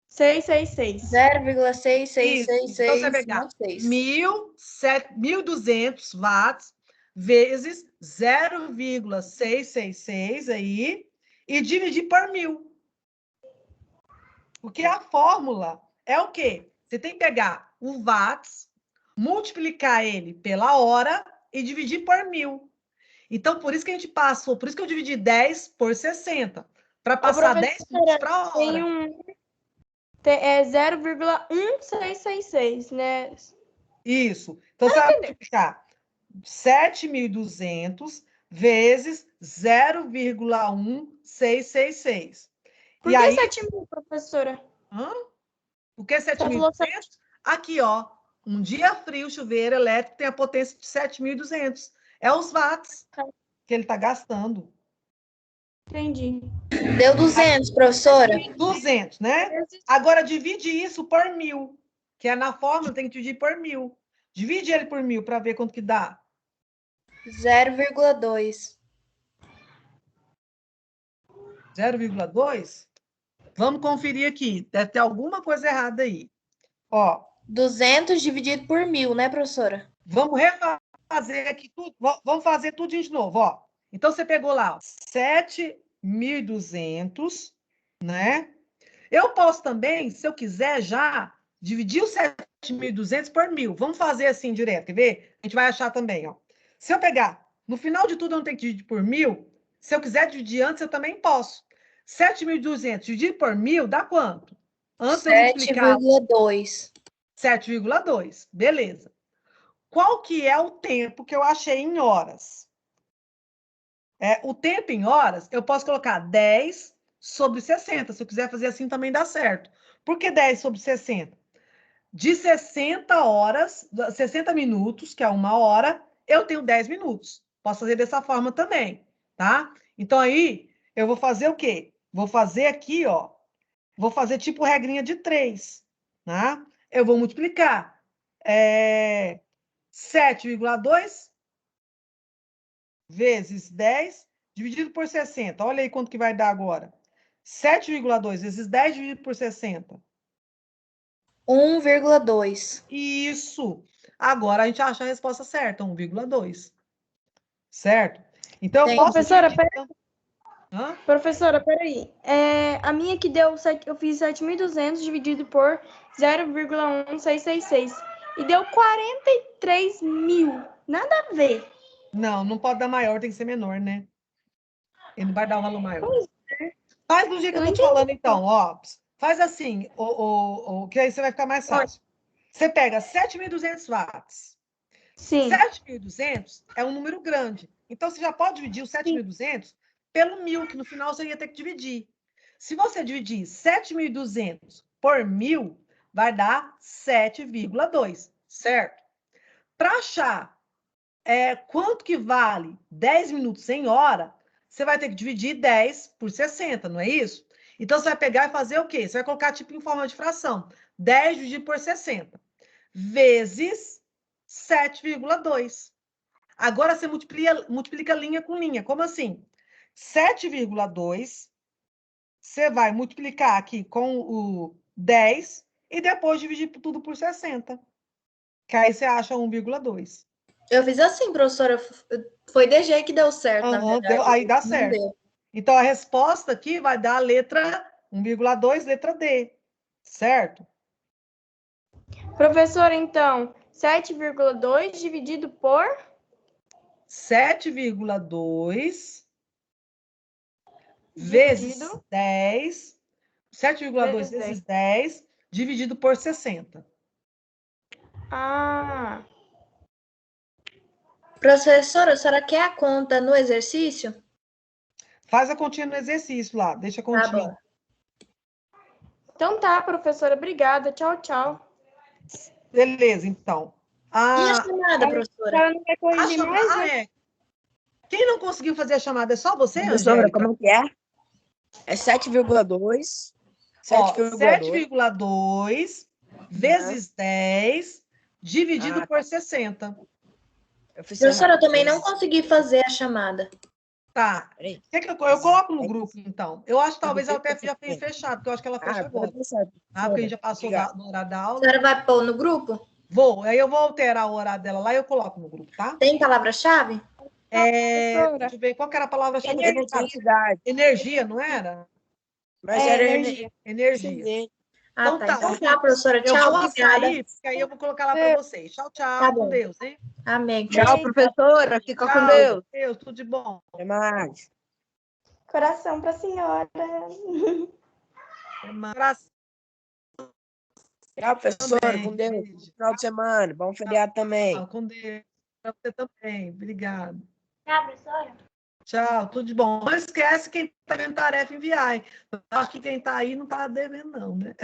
666. 0,66666. Então, você vai pegar 1.200 watts vezes 0,666 aí e dividir por 1.000. Porque a fórmula é o quê? Você tem que pegar o watts, multiplicar ele pela hora e dividir por 1.000. Então, por isso que a gente passou, por isso que eu dividi 10 por 60, para passar 10 minutos para a hora. É 0,1666, né? Isso. Então, você vai multiplicar 7.200 vezes 0,1666. Por que 7.000, professora? Por que 7.200? Aqui, ó. Um dia frio, chuveiro elétrico tem a potência de 7.200. É os watts que ele está gastando. Entendi. Deu 200, professora? 200, né? Agora, divide isso por 1.000, que é na fórmula, tem que dividir por 1.000. Divide ele por 1.000 para ver quanto que dá. 0,2. 0,2? Vamos conferir aqui. Deve ter alguma coisa errada aí. Ó. 200 dividido por 1.000, né, professora? Vamos refazer aqui tudo. Vamos fazer tudo de novo, ó. Então, você pegou lá, ó, 7.200, né? Eu posso também, se eu quiser já, dividir os 7.200 por 1.000. Vamos fazer assim direto, quer ver? A gente vai achar também, ó. Se eu pegar, no final de tudo eu não tenho que dividir por 1.000, se eu quiser dividir antes, eu também posso. 7.200 dividido por 1.000 dá quanto? Antes eu multiplicar... 7,2. 7,2, beleza. Qual que é o tempo que eu achei em horas? O tempo em horas, eu posso colocar 10 sobre 60. Se eu quiser fazer assim, também dá certo. Por que 10 sobre 60? De 60 horas, 60 minutos, que é 1 hora, eu tenho 10 minutos. Posso fazer dessa forma também, tá? Então, aí, eu vou fazer o quê? Vou fazer aqui, ó. Vou fazer tipo regrinha de 3, tá? Eu vou multiplicar 7,2 vezes 10 dividido por 60. Olha aí quanto que vai dar agora. 7,2 vezes 10 dividido por 60. 1,2. Isso. Agora a gente acha a resposta certa, 1,2. Certo? Então, eu posso... Professora, peraí. A minha que deu, eu fiz 7.200 dividido por 0,1666. E deu 43.000. Nada a ver. Não pode dar maior, tem que ser menor, né? Ele não vai dar um valor maior. Pois é. Faz do jeito que eu tô te falando, então, ó. Faz assim, que aí você vai ficar mais fácil. Você pega 7.200 watts. Sim. 7.200 é um número grande. Então, você já pode dividir o 7.200 pelo 1.000, que no final você ia ter que dividir. Se você dividir 7.200 por 1.000, vai dar 7,2, certo? Para achar quanto que vale 10 minutos em hora, você vai ter que dividir 10 por 60, não é isso? Então, você vai pegar e fazer o quê? Você vai colocar tipo em forma de fração. 10 dividido por 60 vezes 7,2. Agora, você multiplica linha com linha. Como assim? 7,2, você vai multiplicar aqui com o 10 e depois dividir tudo por 60. Que aí você acha 1,2. Eu fiz assim, professora. Foi de jeito que deu certo, na verdade. Aí dá certo. Então, a resposta aqui vai dar a letra 1,2, letra D. Certo? Professora, então, 7,2 dividido por 7,2 vezes 10. 7,2 vezes 10 dividido por 60. Ah. Professora, a senhora quer a conta no exercício? Faz a continha no exercício lá. Deixa a continha. Tá bom. Então tá, professora. Obrigada. Tchau, tchau. Beleza, então. E a chamada, professora? Ela não vai corrigir mais, né? Quem não conseguiu fazer a chamada é só você, professora, Angélica? como que é? É 7,2. 7,2 vezes 10 dividido por 60. Professora, eu também não consegui fazer a chamada. Tá. Eu coloco no grupo, então. Eu acho que talvez ela até já fez fechado, porque eu acho que ela fecha agora. Porque a gente já passou do horário da aula. A senhora vai pôr no grupo? Vou. Aí eu vou alterar o horário dela lá e eu coloco no grupo, tá? Tem palavra-chave? Deixa eu ver qual que era a palavra-chave. Energia, não era? Mas era energia. Ah, tá. Então tá, professora. Tchau, eu vou obrigada. sair, porque aí eu vou colocar lá para vocês. Tchau, tchau. Tá com bom. Deus, hein? Amém. Tchau, professora. Fica com Deus. Deus, tudo de bom. Até mais. Coração pra senhora. Tchau, professora. Com Deus. Bom final de semana. Bom feriado também. Com Deus. Pra você também. Obrigado. Tchau, professora. Tchau, tudo de bom. Não esquece quem está devendo tarefa enviar. Hein? Eu acho que quem está aí não está devendo, não, né?